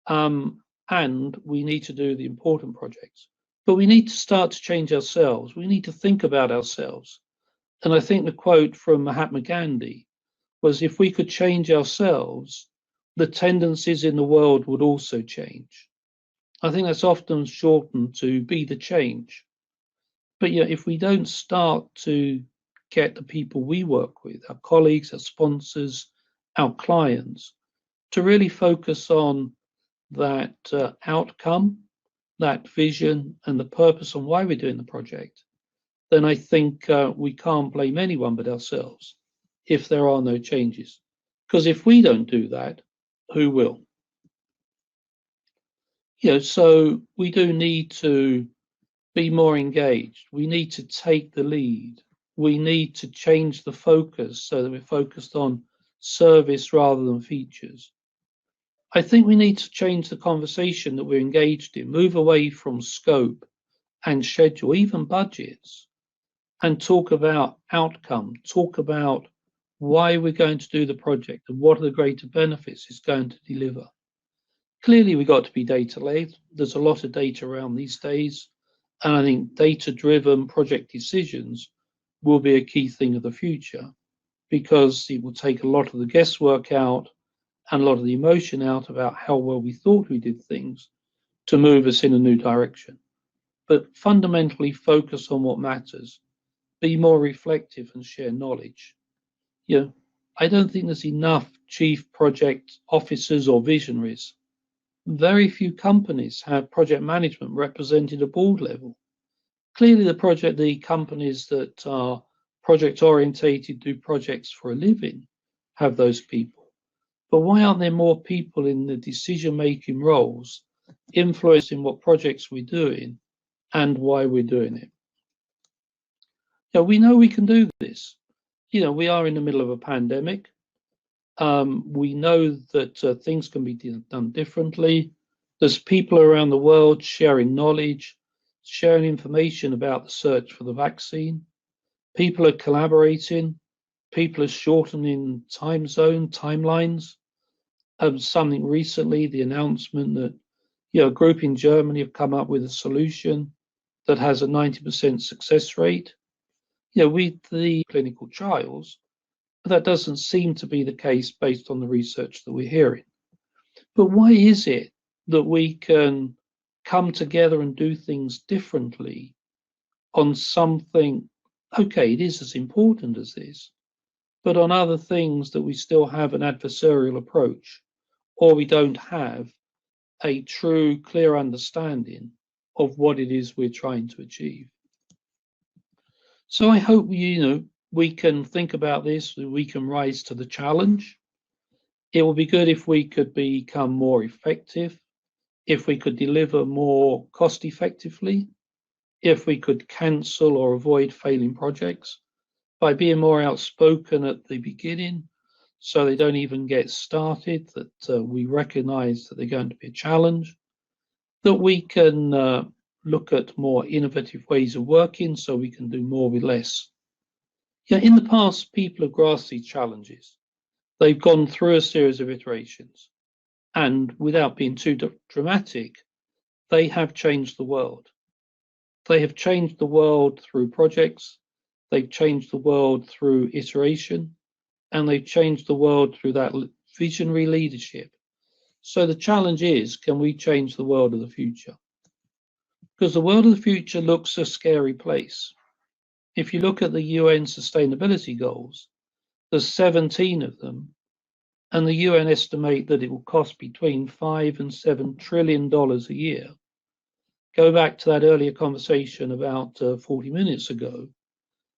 and we need to do the important projects. But we need to start to change ourselves. We need to think about ourselves. And I think the quote from Mahatma Gandhi was, if we could change ourselves, the tendencies in the world would also change. I think that's often shortened to be the change. But if we don't start to get the people we work with, our colleagues, our sponsors, our clients, to really focus on that outcome, that vision, and the purpose on why we're doing the project, then I think we can't blame anyone but ourselves if there are no changes. Because if we don't do that, who will? So we do need to be more engaged. We need to take the lead. We need to change the focus so that we're focused on service rather than features. I think we need to change the conversation that we're engaged in, move away from scope and schedule, even budgets, and talk about outcome, talk about why we're going to do the project and what are the greater benefits it's going to deliver. Clearly, we've got to be data-led. There's a lot of data around these days, and I think data-driven project decisions will be a key thing of the future, because it will take a lot of the guesswork out and a lot of the emotion out about how well we thought we did things to move us in a new direction. But fundamentally focus on what matters, be more reflective and share knowledge. I don't think there's enough chief project officers or visionaries. Very few companies have project management represented at board level. Clearly the companies that are project orientated, do projects for a living, have those people. But why aren't there more people in the decision-making roles influencing what projects we're doing and why we're doing it? We know we can do this. We are in the middle of a pandemic. We know that things can be done differently. There's people around the world sharing knowledge, sharing information about the search for the vaccine. People are collaborating. People are shortening timelines. Something recently, the announcement that a group in Germany have come up with a solution that has a 90% success rate. With the clinical trials, but that doesn't seem to be the case based on the research that we're hearing. But why is it that we can come together and do things differently on something, okay, it is as important as this, but on other things that we still have an adversarial approach, or we don't have a true, clear understanding of what it is we're trying to achieve? So I hope, we can think about this, we can rise to the challenge. It will be good if we could become more effective, if we could deliver more cost effectively, if we could cancel or avoid failing projects by being more outspoken at the beginning so they don't even get started, that we recognize that they're going to be a challenge, that we can look at more innovative ways of working so we can do more with less. In the past, people have grasped these challenges. They've gone through a series of iterations, and without being too dramatic, they have changed the world. They have changed the world through projects, they've changed the world through iteration, and they've changed the world through that visionary leadership. So the challenge is, can we change the world of the future? Because the world of the future looks a scary place. If you look at the UN sustainability goals, there's 17 of them, and the UN estimate that it will cost between $5 and $7 trillion a year. Go back to that earlier conversation about 40 minutes ago,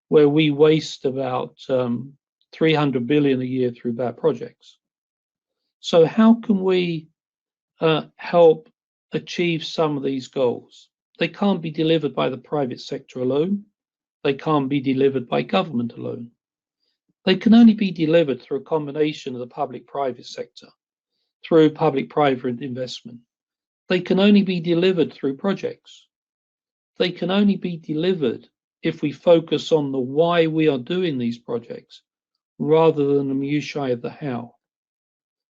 where we waste about 300 billion a year through bad projects. So how can we help achieve some of these goals? They can't be delivered by the private sector alone. They can't be delivered by government alone. They can only be delivered through a combination of the public-private sector, through public-private investment. They can only be delivered through projects. They can only be delivered if we focus on the why we are doing these projects rather than the minutiae of the how.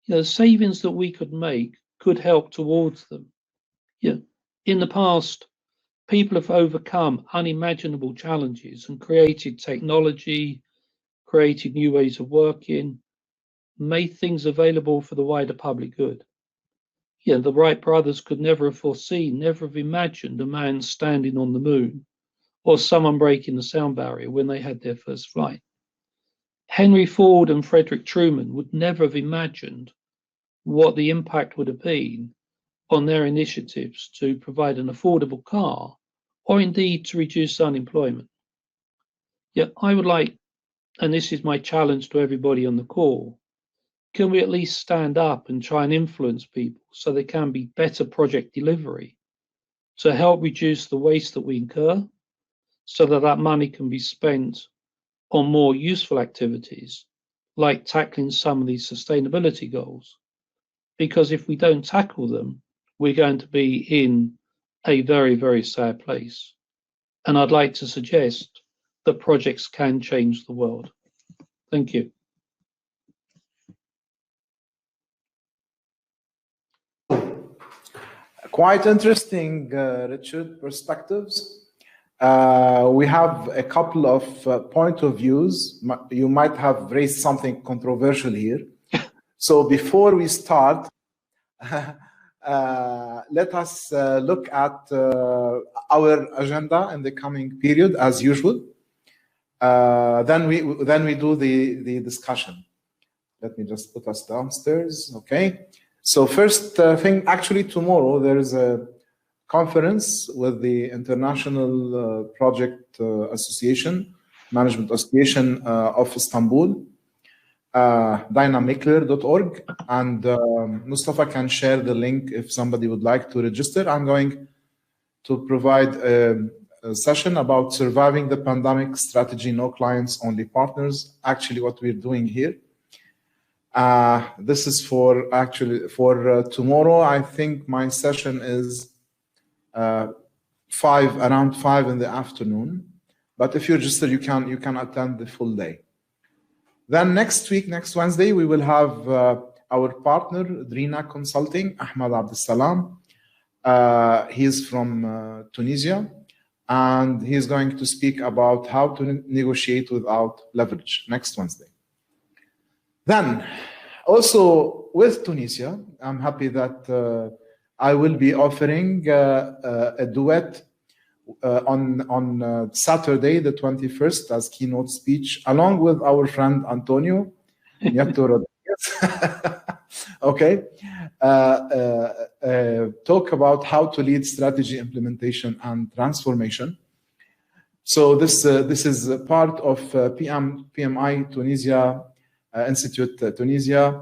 The savings that we could make could help towards them. In the past, people have overcome unimaginable challenges and created technology, created new ways of working, made things available for the wider public good. The Wright brothers could never have foreseen, never have imagined a man standing on the moon or someone breaking the sound barrier when they had their first flight. Henry Ford and Frederick Truman would never have imagined what the impact would have been on their initiatives to provide an affordable car or indeed to reduce unemployment. I would like, and this is my challenge to everybody on the call, can we at least stand up and try and influence people so there can be better project delivery to help reduce the waste that we incur, so that that money can be spent on more useful activities, like tackling some of these sustainability goals? Because if we don't tackle them, we're going to be in a very, very sad place. And I'd like to suggest that projects can change the world. Thank you. Quite interesting, Richard, perspectives. We have a couple of point of views. You might have raised something controversial here. So before we start, let us look at our agenda in the coming period as usual. Then we do the discussion. Let me just put us downstairs. Okay. So first thing, actually tomorrow there is a conference with the International Project Association, Management Association of Istanbul, dynamicler.org, and Mustafa can share the link if somebody would like to register. I'm going to provide a session about surviving the pandemic strategy, no clients, only partners, actually what we're doing here. This is for tomorrow. I think my session is around 5 in the afternoon. But if you register, you can attend the full day. Then next week, next Wednesday, we will have our partner, Adra Consulting, Ahmad Abdussalam. He's from Tunisia, and he's going to speak about how to negotiate without leverage next Wednesday. Then, also with Tunisia, I'm happy that I will be offering a duet on Saturday, the 21st, as keynote speech, along with our friend Antonio Nieto Rodriguez. Okay, talk about how to lead strategy implementation and transformation. So this is a part of PMI Tunisia. Institute Tunisia,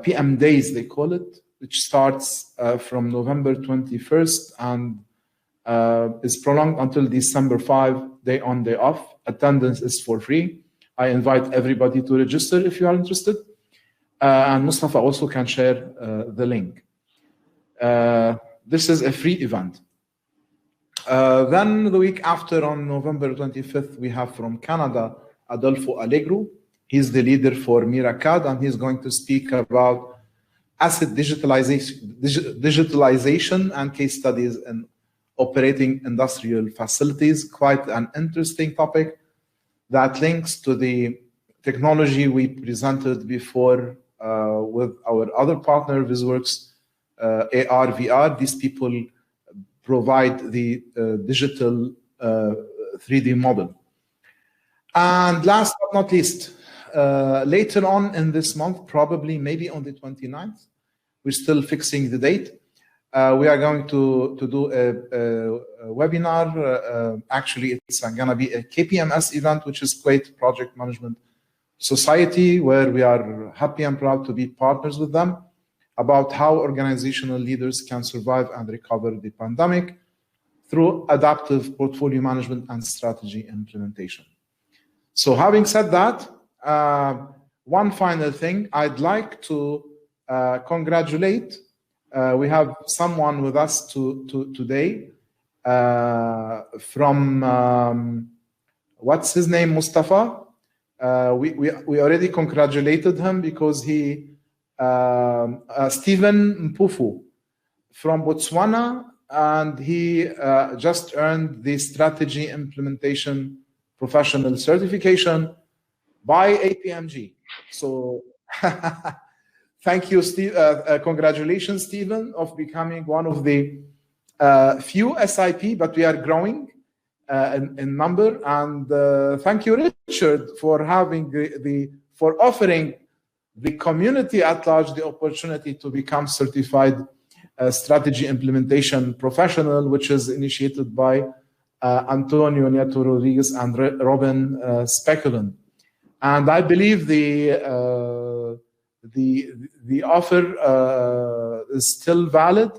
PM Days, they call it, which starts from November 21st and is prolonged until December 5, day on, day off. Attendance is for free. I invite everybody to register if you are interested. And Mustafa also can share the link. This is a free event. Then the week after, on November 25th, we have from Canada, Adolfo Allegro. He's the leader for Miracad, and he's going to speak about asset digitalization and case studies in operating industrial facilities. Quite an interesting topic that links to the technology we presented before with our other partner, Visworks, AR, VR. These people provide the digital 3D model. And last but not least, later on in this month, probably maybe on the 29th, we're still fixing the date. We are going to do a webinar. Actually, it's going to be a KPMS event, which is Kuwait Project Management Society, where we are happy and proud to be partners with them, about how organizational leaders can survive and recover the pandemic through adaptive portfolio management and strategy implementation. So having said that, one final thing, I'd like to congratulate. We have someone with us today from, what's his name, Mustafa? We already congratulated him because he, Stephen Mpufu from Botswana, and he just earned the Strategy Implementation Professional Certification by APMG. So thank you, Steve. Congratulations, Stephen, of becoming one of the few SIP, but we are growing in number. And thank you, Richard, for having for offering the community at large the opportunity to become certified strategy implementation professional, which is initiated by Antonio Nieto Rodriguez and Robin Speculin. And I believe the the offer is still valid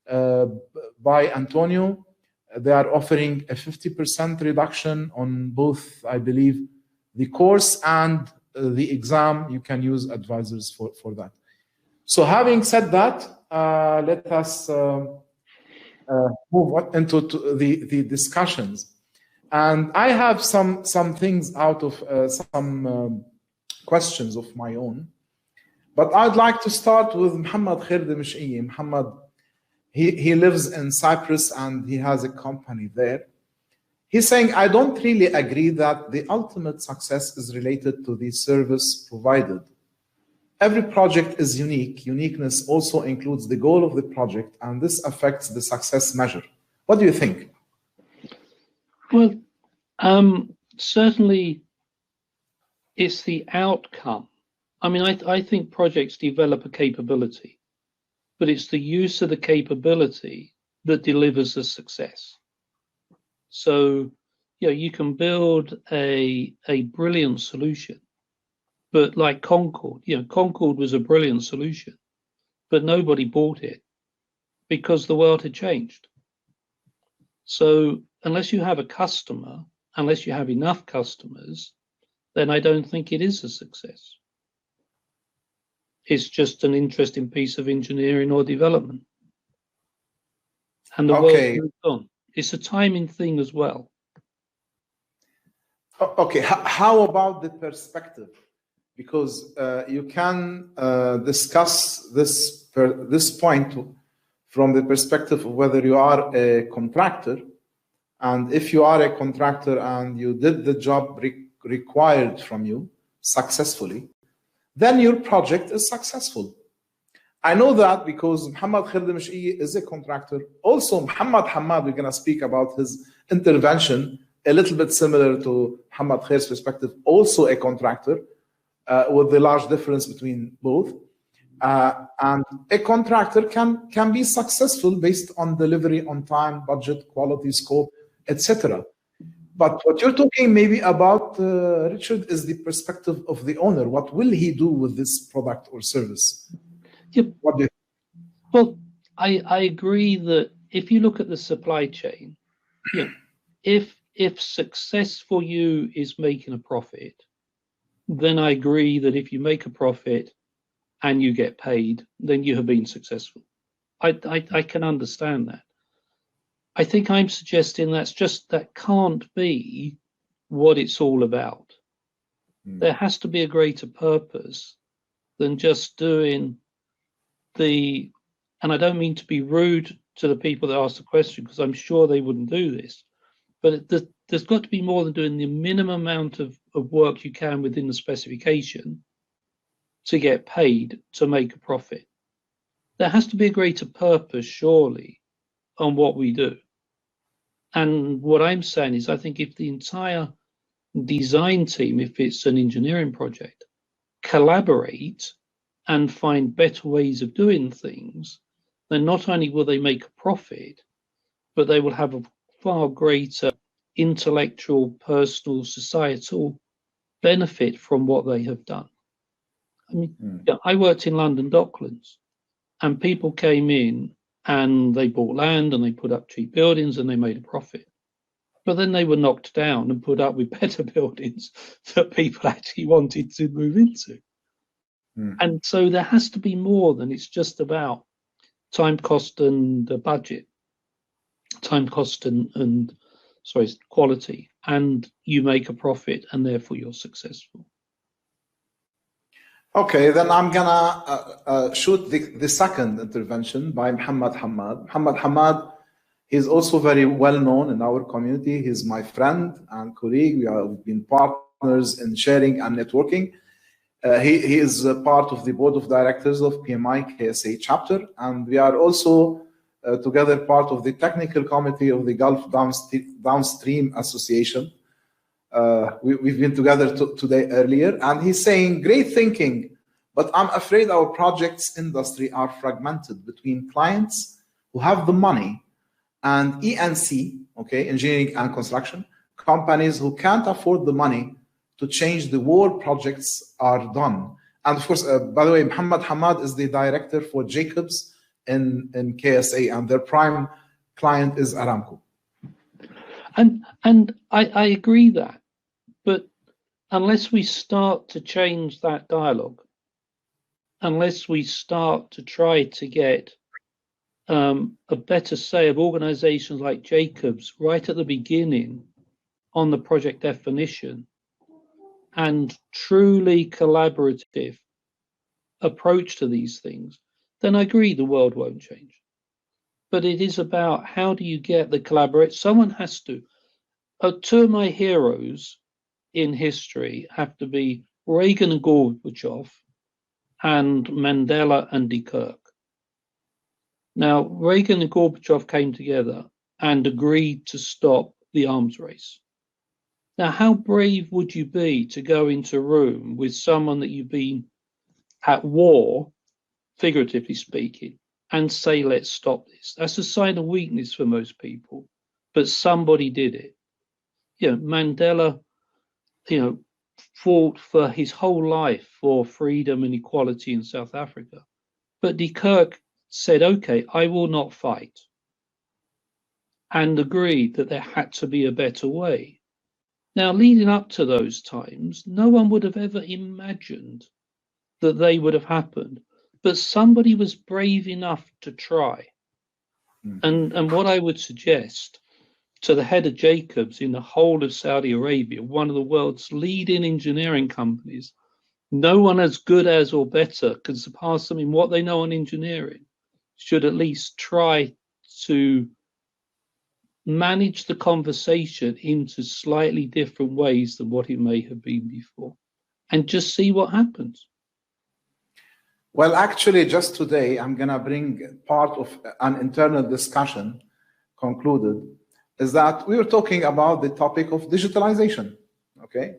by Antonio. They are offering a 50% reduction on both, I believe, the course and the exam. You can use advisors for that. So having said that, let us move on into the discussions. And I have some things out of some questions of my own. But I'd like to start with Muhammad Khair Dimish'i. Muhammad, he lives in Cyprus and he has a company there. He's saying, I don't really agree that the ultimate success is related to the service provided. Every project is unique. Uniqueness also includes the goal of the project, and this affects the success measure. What do you think? Well, certainly it's the outcome. I mean, I think projects develop a capability, but it's the use of the capability that delivers the success. So, you know, you can build a brilliant solution, but like Concorde, you know, Concorde was a brilliant solution, but nobody bought it because the world had changed. So unless you have a customer, unless you have enough customers, then I don't think it is a success. It's just an interesting piece of engineering or development. And the world moves on. It's a timing thing as well. Okay, how about the perspective? Because you can discuss this point from the perspective of whether you are a contractor, and if you are a contractor and you did the job required from you successfully, then your project is successful. I know that because Muhammad Khair Dimish'i is a contractor. Also, Muhammad Hamad, we're going to speak about his intervention, a little bit similar to Muhammad Khair's perspective, also a contractor, with the large difference between both. And a contractor can be successful based on delivery on time, budget, quality, scope, etc. But what you're talking maybe about, Richard, is the perspective of the owner. What will he do with this product or service? Yep. What do you think? Well, I agree that if you look at the supply chain, yeah, if success for you is making a profit, then I agree that if you make a profit and you get paid, then you have been successful. I can understand that. I think I'm suggesting that can't be what it's all about. There has to be a greater purpose than just doing and I don't mean to be rude to the people that ask the question, because I'm sure they wouldn't do this, but there's got to be more than doing the minimum amount of work you can within the specification to get paid to make a profit. There has to be a greater purpose, surely, on what we do. And what I'm saying is, I think if the entire design team, if it's an engineering project, collaborate and find better ways of doing things, then not only will they make a profit, but they will have a far greater intellectual, personal, societal benefit from what they have done. I mean, yeah, I worked in London Docklands, and people came in and they bought land and they put up cheap buildings and they made a profit. But then they were knocked down and put up with better buildings that people actually wanted to move into. And so there has to be more than it's just about time, cost, and budget. Time, cost, and quality. And you make a profit, and therefore you're successful. Okay, then I'm gonna shoot the second intervention by Muhammad Hamad. Muhammad Hamad, he's also very well known in our community. He's my friend and colleague. We've been partners in sharing and networking. He is a part of the board of directors of PMI KSA chapter, and we are also together part of the technical committee of the Gulf Downstream Association. We've been together today earlier, and he's saying, great thinking, but I'm afraid our projects industry are fragmented between clients who have the money and ENC, okay, engineering and construction, companies who can't afford the money to change the war projects are done. And of course, by the way, Muhammad Hamad is the director for Jacobs in KSA, and their prime client is Aramco. And I agree that, but unless we start to change that dialogue, unless we start to try to get a better say of organizations like Jacobs right at the beginning on the project definition and truly collaborative approach to these things, then I agree the world won't change. But it is about how do you get the collaboration. Someone has to. Two of my heroes in history have to be Reagan and Gorbachev and Mandela and de Klerk. Now, Reagan and Gorbachev came together and agreed to stop the arms race. Now, how brave would you be to go into a room with someone that you've been at war, figuratively speaking, and say, let's stop this? That's a sign of weakness for most people, but somebody did it. You know, Mandela, fought for his whole life for freedom and equality in South Africa. But de Klerk said, okay, I will not fight, and agreed that there had to be a better way. Now, leading up to those times, no one would have ever imagined that they would have happened, but somebody was brave enough to try. And what I would suggest to the head of Jacobs in the whole of Saudi Arabia, one of the world's leading engineering companies, no one as good as or better can surpass them in what they know on engineering, should at least try to manage the conversation into slightly different ways than what it may have been before, and just see what happens. Well, actually, just today, I'm going to bring part of an internal discussion concluded, is that we were talking about the topic of digitalization, okay?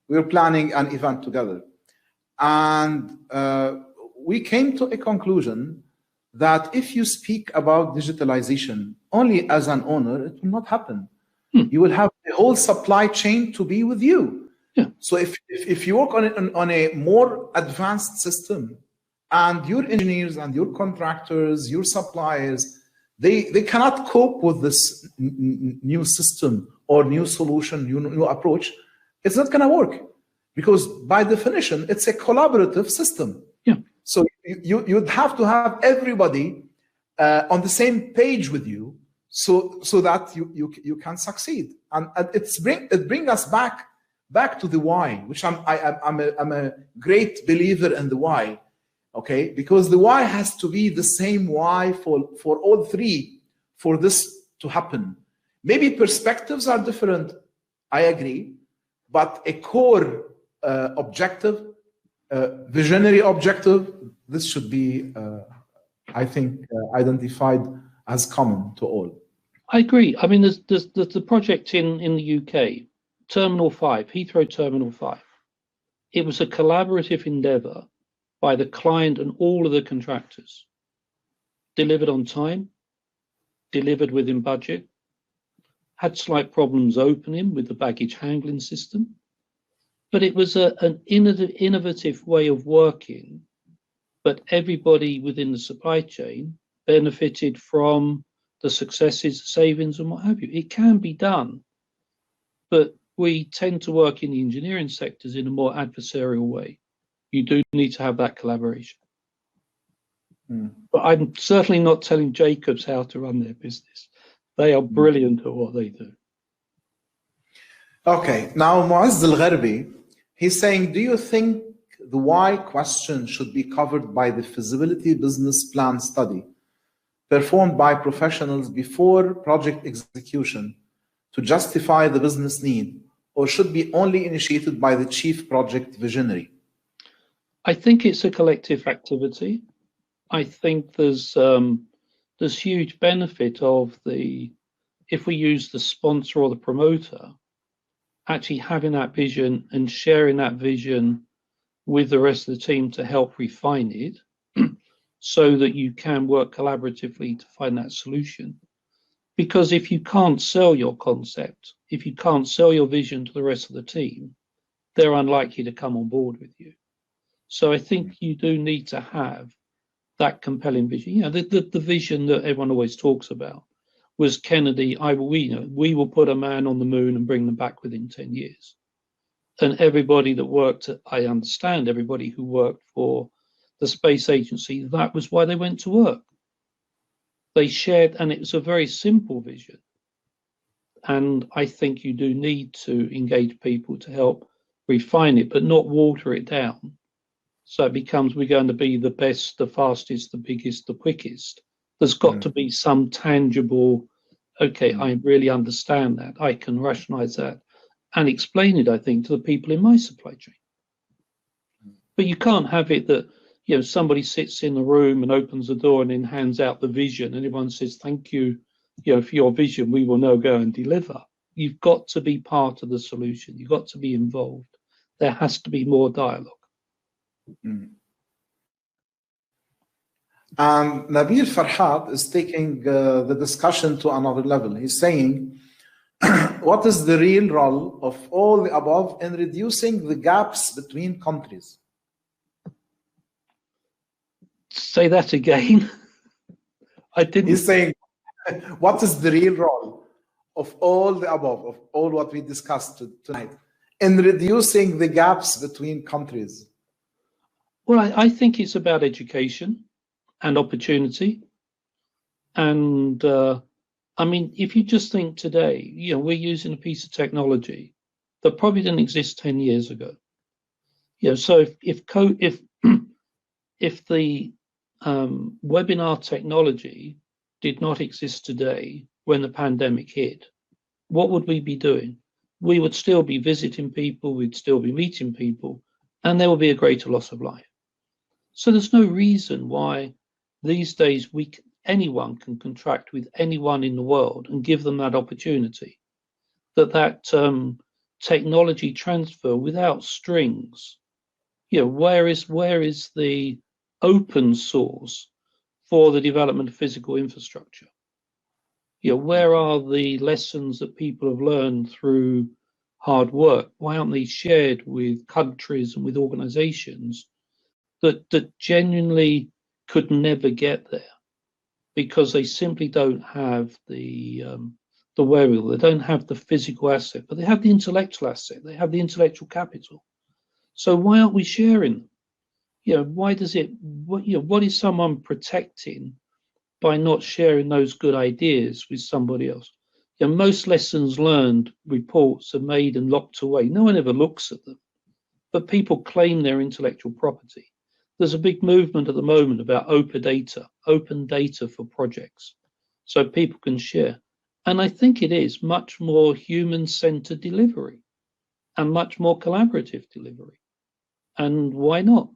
We were planning an event together. And we came to a conclusion that if you speak about digitalization only as an owner, it will not happen. You will have the whole supply chain to be with you. Yeah. So if you work on a more advanced system, and your engineers and your contractors, your suppliers, they cannot cope with this new system or new solution, new approach, it's not going to work. Because by definition, it's a collaborative system. Yeah. So you'd have to have everybody on the same page with you, so that you can succeed. And it brings us back to the why, which I'm a great believer in the why. Okay, because the why has to be the same why for all three for this to happen. Maybe perspectives are different, I agree, but a core objective, visionary objective, this should be, I think, identified as common to all. I agree. I mean, there's the project in the UK, Terminal 5, Heathrow Terminal 5. It was a collaborative endeavour by the client and all of the contractors. Delivered on time, delivered within budget, had slight problems opening with the baggage handling system, but it was an innovative way of working, but everybody within the supply chain benefited from the successes, savings, and what have you. It can be done, but we tend to work in the engineering sectors in a more adversarial way. You do need to have that collaboration. But I'm certainly not telling Jacobs how to run their business. They are brilliant at what they do. Okay, now Muazz Al-Gharbi, he's saying, do you think the why question should be covered by the feasibility business plan study performed by professionals before project execution to justify the business need, or should be only initiated by the chief project visionary? I think it's a collective activity. I think there's huge benefit of if we use the sponsor or the promoter, actually having that vision and sharing that vision with the rest of the team to help refine it so that you can work collaboratively to find that solution. Because if you can't sell your concept, if you can't sell your vision to the rest of the team, they're unlikely to come on board with you. So I think you do need to have that compelling vision. You know, the vision that everyone always talks about was Kennedy. We will put a man on the moon and bring them back within 10 years. And everybody that worked, I understand, everybody who worked for the space agency, that was why they went to work. They shared, and it was a very simple vision. And I think you do need to engage people to help refine it, but not water it down. So it becomes, we're going to be the best, the fastest, the biggest, the quickest. There's got to be some tangible, okay, I really understand that. I can rationalize that and explain it, I think, to the people in my supply chain. But you can't have it that, you know, somebody sits in the room and opens the door and then hands out the vision and everyone says, thank you, you know, for your vision, we will now go and deliver. You've got to be part of the solution. You've got to be involved. There has to be more dialogue. And Nabil Farhat is taking the discussion to another level. He's saying, what is the real role of all the above in reducing the gaps between countries? Say that again. I didn't. He's saying, what is the real role of all the above, of all what we discussed tonight, in reducing the gaps between countries? Well, I think it's about education and opportunity. And I mean, if you just think today, you know, we're using a piece of technology that probably didn't exist 10 years ago. You know, so if the webinar technology did not exist today when the pandemic hit, what would we be doing? We would still be visiting people, we'd still be meeting people, and there will be a greater loss of life. So there's no reason why these days anyone can contract with anyone in the world and give them that opportunity. That technology transfer without strings. You know, where is the open source for the development of physical infrastructure? You know, where are the lessons that people have learned through hard work? Why aren't they shared with countries and with organizations that genuinely could never get there because they simply don't have the wherewithal, they don't have the physical asset, but they have the intellectual asset, they have the intellectual capital. So why aren't we sharing them? You know, why does it, what is someone protecting by not sharing those good ideas with somebody else? You know, most lessons learned reports are made and locked away. No one ever looks at them, but people claim their intellectual property. There's a big movement at the moment about open data for projects, so people can share. And I think it is much more human-centered delivery and much more collaborative delivery. And why not?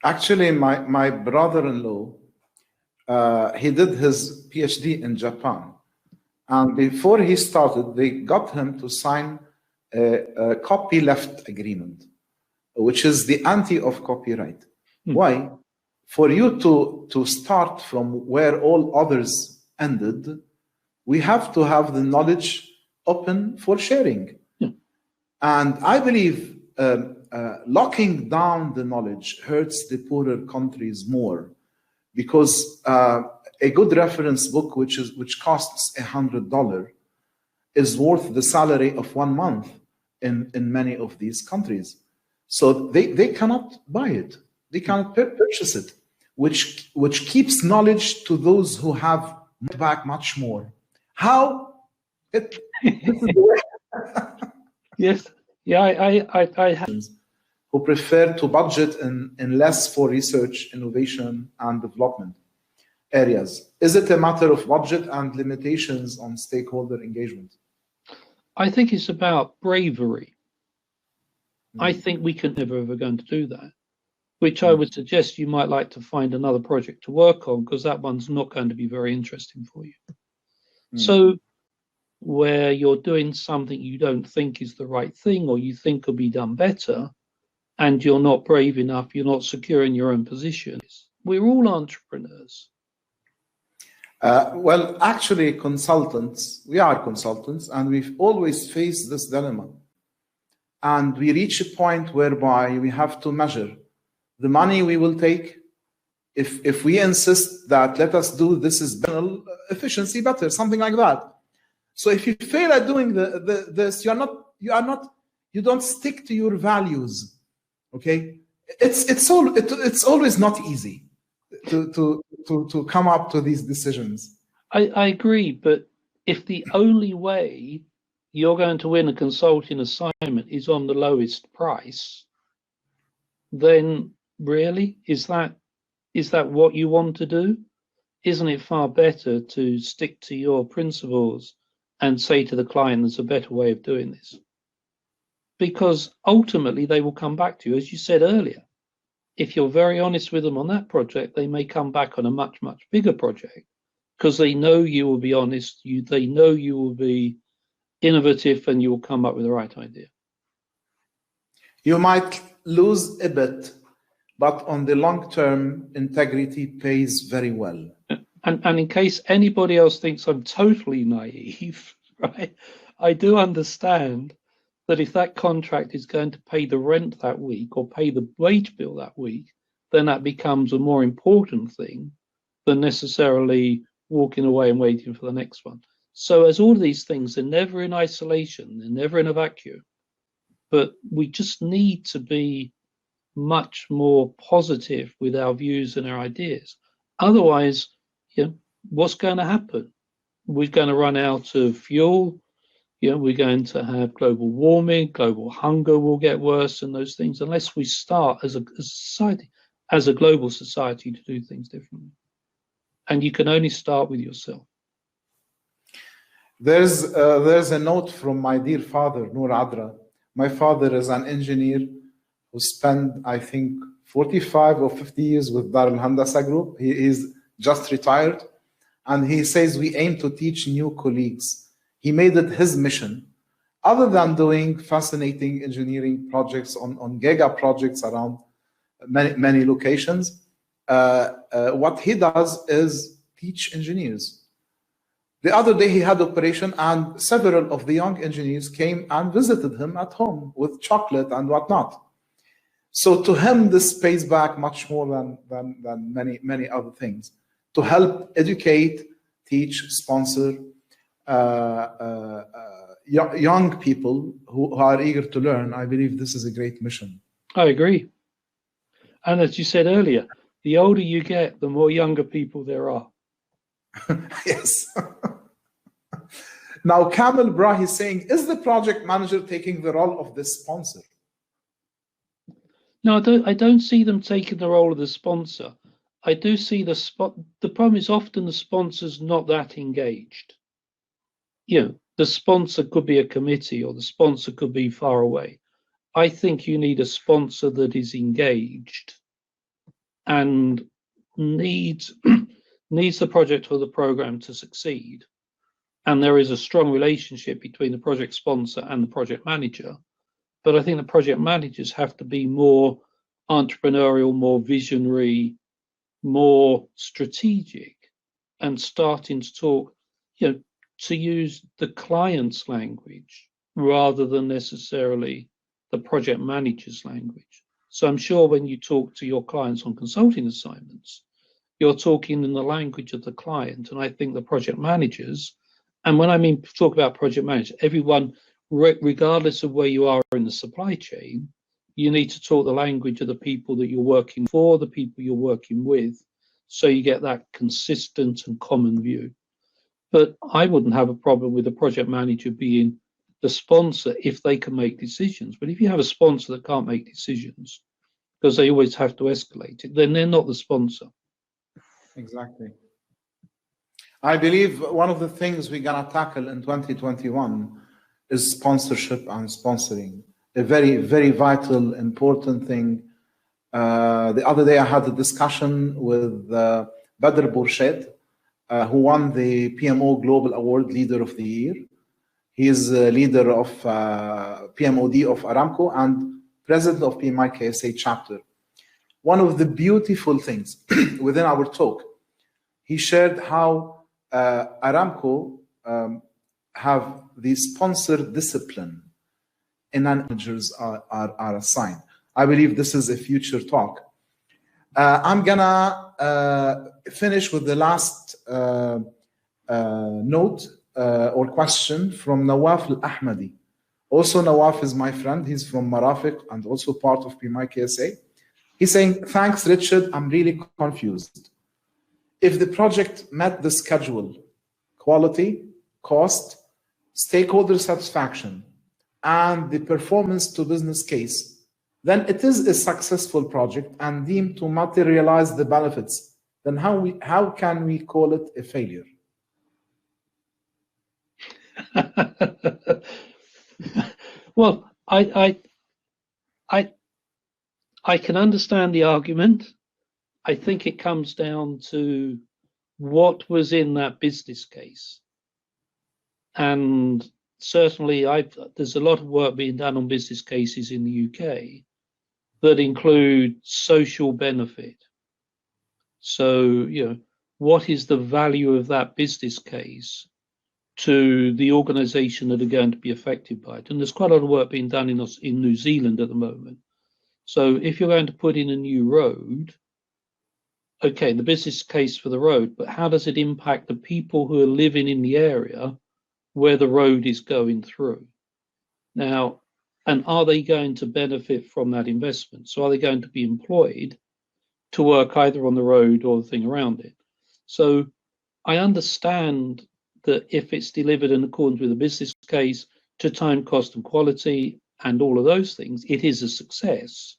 Actually, my brother-in-law, he did his PhD in Japan. And before he started, they got him to sign a copyleft agreement, which is the anti of copyright. Why? For you to start from where all others ended, we have to have the knowledge open for sharing. And I believe locking down the knowledge hurts the poorer countries more, because a good reference book, which costs $100, is worth the salary of 1 month in many of these countries. So they cannot buy it, they cannot purchase it, which keeps knowledge to those who have back much more. How? This is the way. Yes, yeah, I have. Who prefer to budget in less for research, innovation, and development areas. Is it a matter of budget and limitations on stakeholder engagement? I think it's about bravery. I think we can never ever going to do that, which I would suggest you might like to find another project to work on, because that one's not going to be very interesting for you. So where you're doing something you don't think is the right thing, or you think could be done better, and you're not brave enough, you're not secure in your own position. We're all entrepreneurs. Well, actually, we are consultants, and we've always faced this dilemma. and we reach a point whereby we have to measure the money we will take. If we insist that let us do this is better, efficiency better, something like that. So if you fail at doing this, you don't stick to your values. Okay, it's always not easy to come up to these decisions. I agree, but if the only way you're going to win a consulting assignment is on the lowest price, then really, is that what you want to do? Isn't it far better to stick to your principles and say to the client there's a better way of doing this? Because ultimately they will come back to you, as you said earlier. If you're very honest with them on that project, they may come back on a much, much bigger project because they know you will be honest, they know you will be innovative, and you will come up with the right idea. You might lose a bit, but on the long term, integrity pays very well. And in case anybody else thinks I'm totally naive, right, I do understand that if that contract is going to pay the rent that week or pay the wage bill that week, then that becomes a more important thing than necessarily walking away and waiting for the next one. So as all of these things, they're never in isolation, they're never in a vacuum, but we just need to be much more positive with our views and our ideas. Otherwise, what's going to happen? We're going to run out of fuel. We're going to have global warming, global hunger will get worse, and those things, unless we start as a society, as a global society, to do things differently. And you can only start with yourself. There's a note from my dear father, Noor Adra. My father is an engineer who spent, I think, 45 or 50 years with Dar al-Handasa Group. He is just retired. And he says we aim to teach new colleagues. He made it his mission. Other than doing fascinating engineering projects on giga projects around many locations, what he does is teach engineers. The other day he had operation, and several of the young engineers came and visited him at home with chocolate and whatnot. So to him, this pays back much more than many other things. To help educate, teach, sponsor young people who are eager to learn, I believe this is a great mission. I agree. And as you said earlier, the older you get, the more younger people there are. Yes. Now, Kamel Bra is saying, is the project manager taking the role of the sponsor? No, I don't see them taking the role of the sponsor. I do see the problem is often the sponsor's not that engaged. The sponsor could be a committee, or the sponsor could be far away. I think you need a sponsor that is engaged and needs the project or the program to succeed. And there is a strong relationship between the project sponsor and the project manager. But I think the project managers have to be more entrepreneurial, more visionary, more strategic, and starting to talk, to use the client's language rather than necessarily the project manager's language. So I'm sure when you talk to your clients on consulting assignments, you're talking in the language of the client. And I think the project managers, and when I mean talk about project managers, everyone, regardless of where you are in the supply chain, you need to talk the language of the people that you're working for, the people you're working with, so you get that consistent and common view. But I wouldn't have a problem with the project manager being the sponsor if they can make decisions. But if you have a sponsor that can't make decisions because they always have to escalate it, then they're not the sponsor. Exactly. I believe one of the things we're going to tackle in 2021 is sponsorship and sponsoring. A very, very vital, important thing. The other day I had a discussion with Badr Bourchet, who won the PMO Global Award Leader of the Year. He is a leader of PMOD of Aramco and president of PMI-KSA chapter. One of the beautiful things within our talk, he shared how Aramco have the sponsor discipline. managers are assigned. I believe this is a future talk. I'm gonna finish with the last note or question from Nawaf Al-Ahmadi. Also, Nawaf is my friend. He's from Marafiq and also part of PMI KSA. He's saying, thanks, Richard. I'm really confused. If the project met the schedule, quality, cost, stakeholder satisfaction, and the performance to business case, then it is a successful project and deemed to materialize the benefits. Then how can we call it a failure? Well, I can understand the argument. I think it comes down to what was in that business case. And certainly there's a lot of work being done on business cases in the UK that include social benefit. So, what is the value of that business case to the organisation that are going to be affected by it? And there's quite a lot of work being done in New Zealand at the moment. So if you're going to put in a new road, okay, the business case for the road, but how does it impact the people who are living in the area where the road is going through? Now, and are they going to benefit from that investment? So are they going to be employed to work either on the road or the thing around it? So I understand that if it's delivered in accordance with the business case to time, cost and quality and all of those things, it is a success.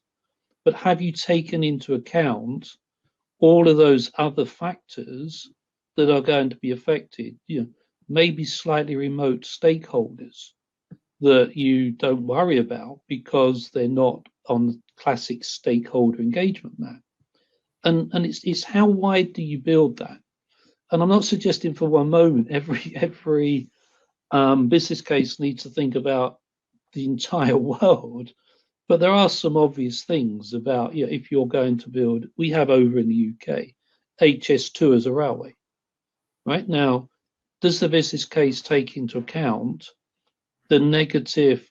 But have you taken into account all of those other factors that are going to be affected? Maybe slightly remote stakeholders that you don't worry about because they're not on the classic stakeholder engagement map. And it's how wide do you build that? And I'm not suggesting for one moment every business case needs to think about the entire world, but there are some obvious things about if you're going to build. We have over in the UK HS2 as a railway. Right now, does the business case take into account the negative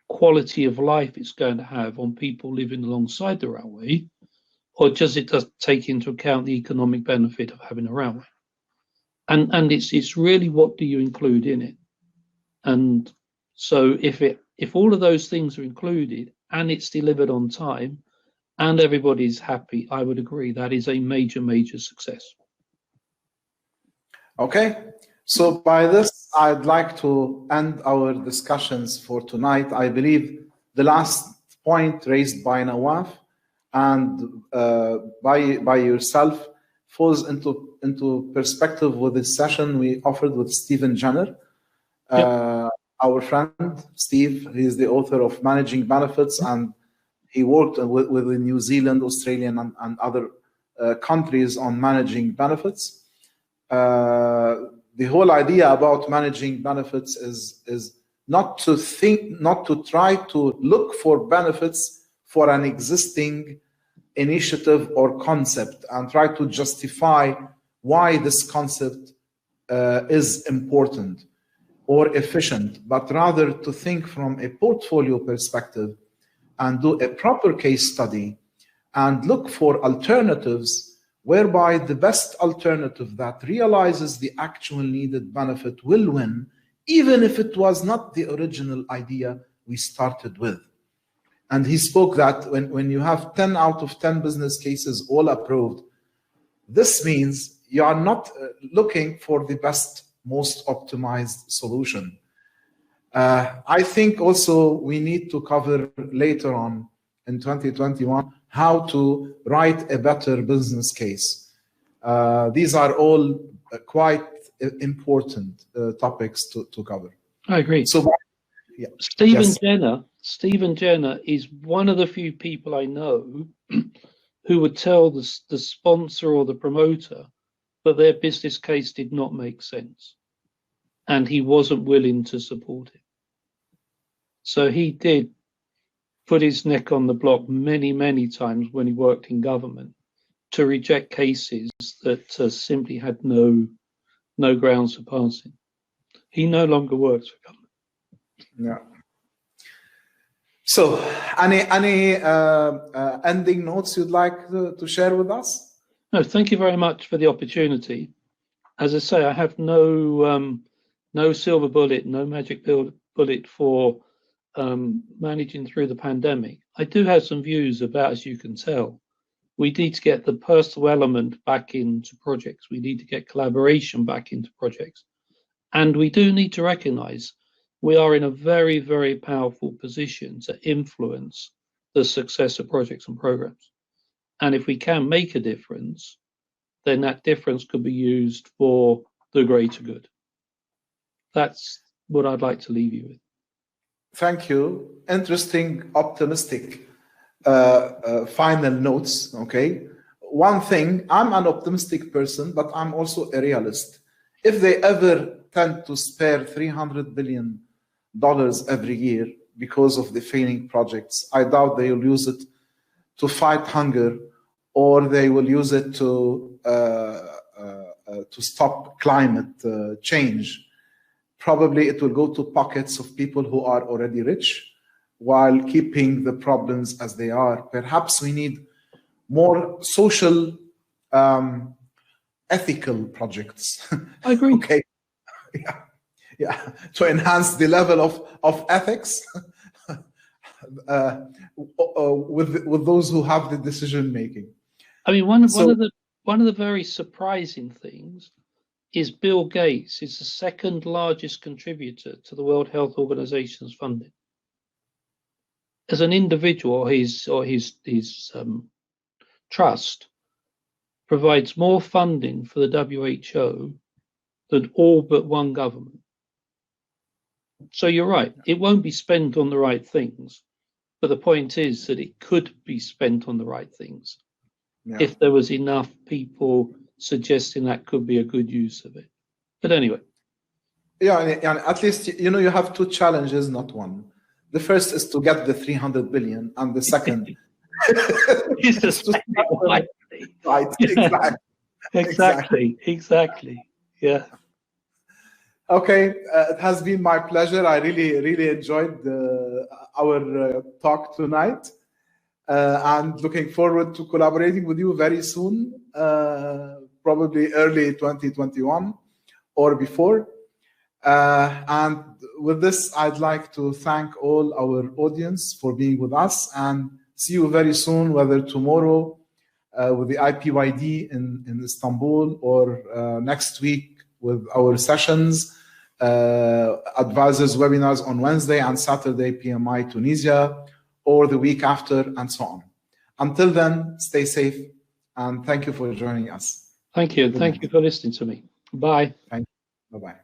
quality of life it's going to have on people living alongside the railway, or does it just take into account the economic benefit of having a railway? And it's really what do you include in it? And so if all of those things are included and it's delivered on time and everybody's happy, I would agree that is a major, major success. Okay, so by this, I'd like to end our discussions for tonight. I believe the last point raised by Nawaf and by yourself falls into perspective with this session we offered with Stephen Jenner. Our friend Steve, he is the author of Managing Benefits, and he worked with New Zealand, Australian, and other countries on managing benefits. The whole idea about managing benefits is not to try to look for benefits for an existing initiative or concept and try to justify why this concept is important or efficient, but rather to think from a portfolio perspective and do a proper case study and look for alternatives whereby the best alternative that realizes the actual needed benefit will win, even if it was not the original idea we started with. And he spoke that when you have 10 out of 10 business cases all approved, this means you are not looking for the best, most optimized solution. I think also we need to cover later on in 2021 how to write a better business case. These are all quite important topics to cover. I agree. So, yeah. Stephen Jenner is one of the few people I know who would tell the sponsor or the promoter that their business case did not make sense, and he wasn't willing to support it. So he did put his neck on the block many, many times when he worked in government to reject cases that simply had no grounds for passing. He no longer works for government. Yeah. So, any ending notes you'd like to share with us? No, thank you very much for the opportunity. As I say, I have no silver bullet, no magic bullet for managing through the pandemic. I do have some views about, as you can tell, we need to get the personal element back into projects. We need to get collaboration back into projects. And we do need to recognize we are in a very, very powerful position to influence the success of projects and programs. And if we can make a difference, then that difference could be used for the greater good. That's what I'd like to leave you with. Thank you. Interesting, optimistic final notes. Okay. One thing, I'm an optimistic person, but I'm also a realist. If they ever tend to spare $300 billion every year because of the failing projects, I doubt they will use it to fight hunger, or they will use it to stop climate change. Probably it will go to pockets of people who are already rich while keeping the problems as they are. Perhaps we need more social, ethical projects. I agree. Okay. Yeah. To enhance the level of ethics with those who have the decision making. I mean, one of the very surprising things is Bill Gates is the second largest contributor to the World Health Organization's funding. As an individual, his trust provides more funding for the WHO than all but one government. So you're right, it won't be spent on the right things, but the point is that it could be spent on the right things. Yeah. If there was enough people suggesting that could be a good use of it. But anyway. Yeah, and at least, you know, you have two challenges, not one. The first is to get the 300 billion, and the second is to spend it wisely. Right, Exactly. Yeah. Okay, it has been my pleasure. I really enjoyed our talk tonight. And looking forward to collaborating with you very soon, probably early 2021 or before. And with this, I'd like to thank all our audience for being with us, and see you very soon, whether tomorrow with the IPYD in Istanbul, or next week with our sessions, advisors webinars on Wednesday and Saturday, PMI Tunisia, or the week after, and so on. Until then, stay safe, and thank you for joining us. Thank you. Thank you for listening to me. Bye. Thank you. Bye-bye.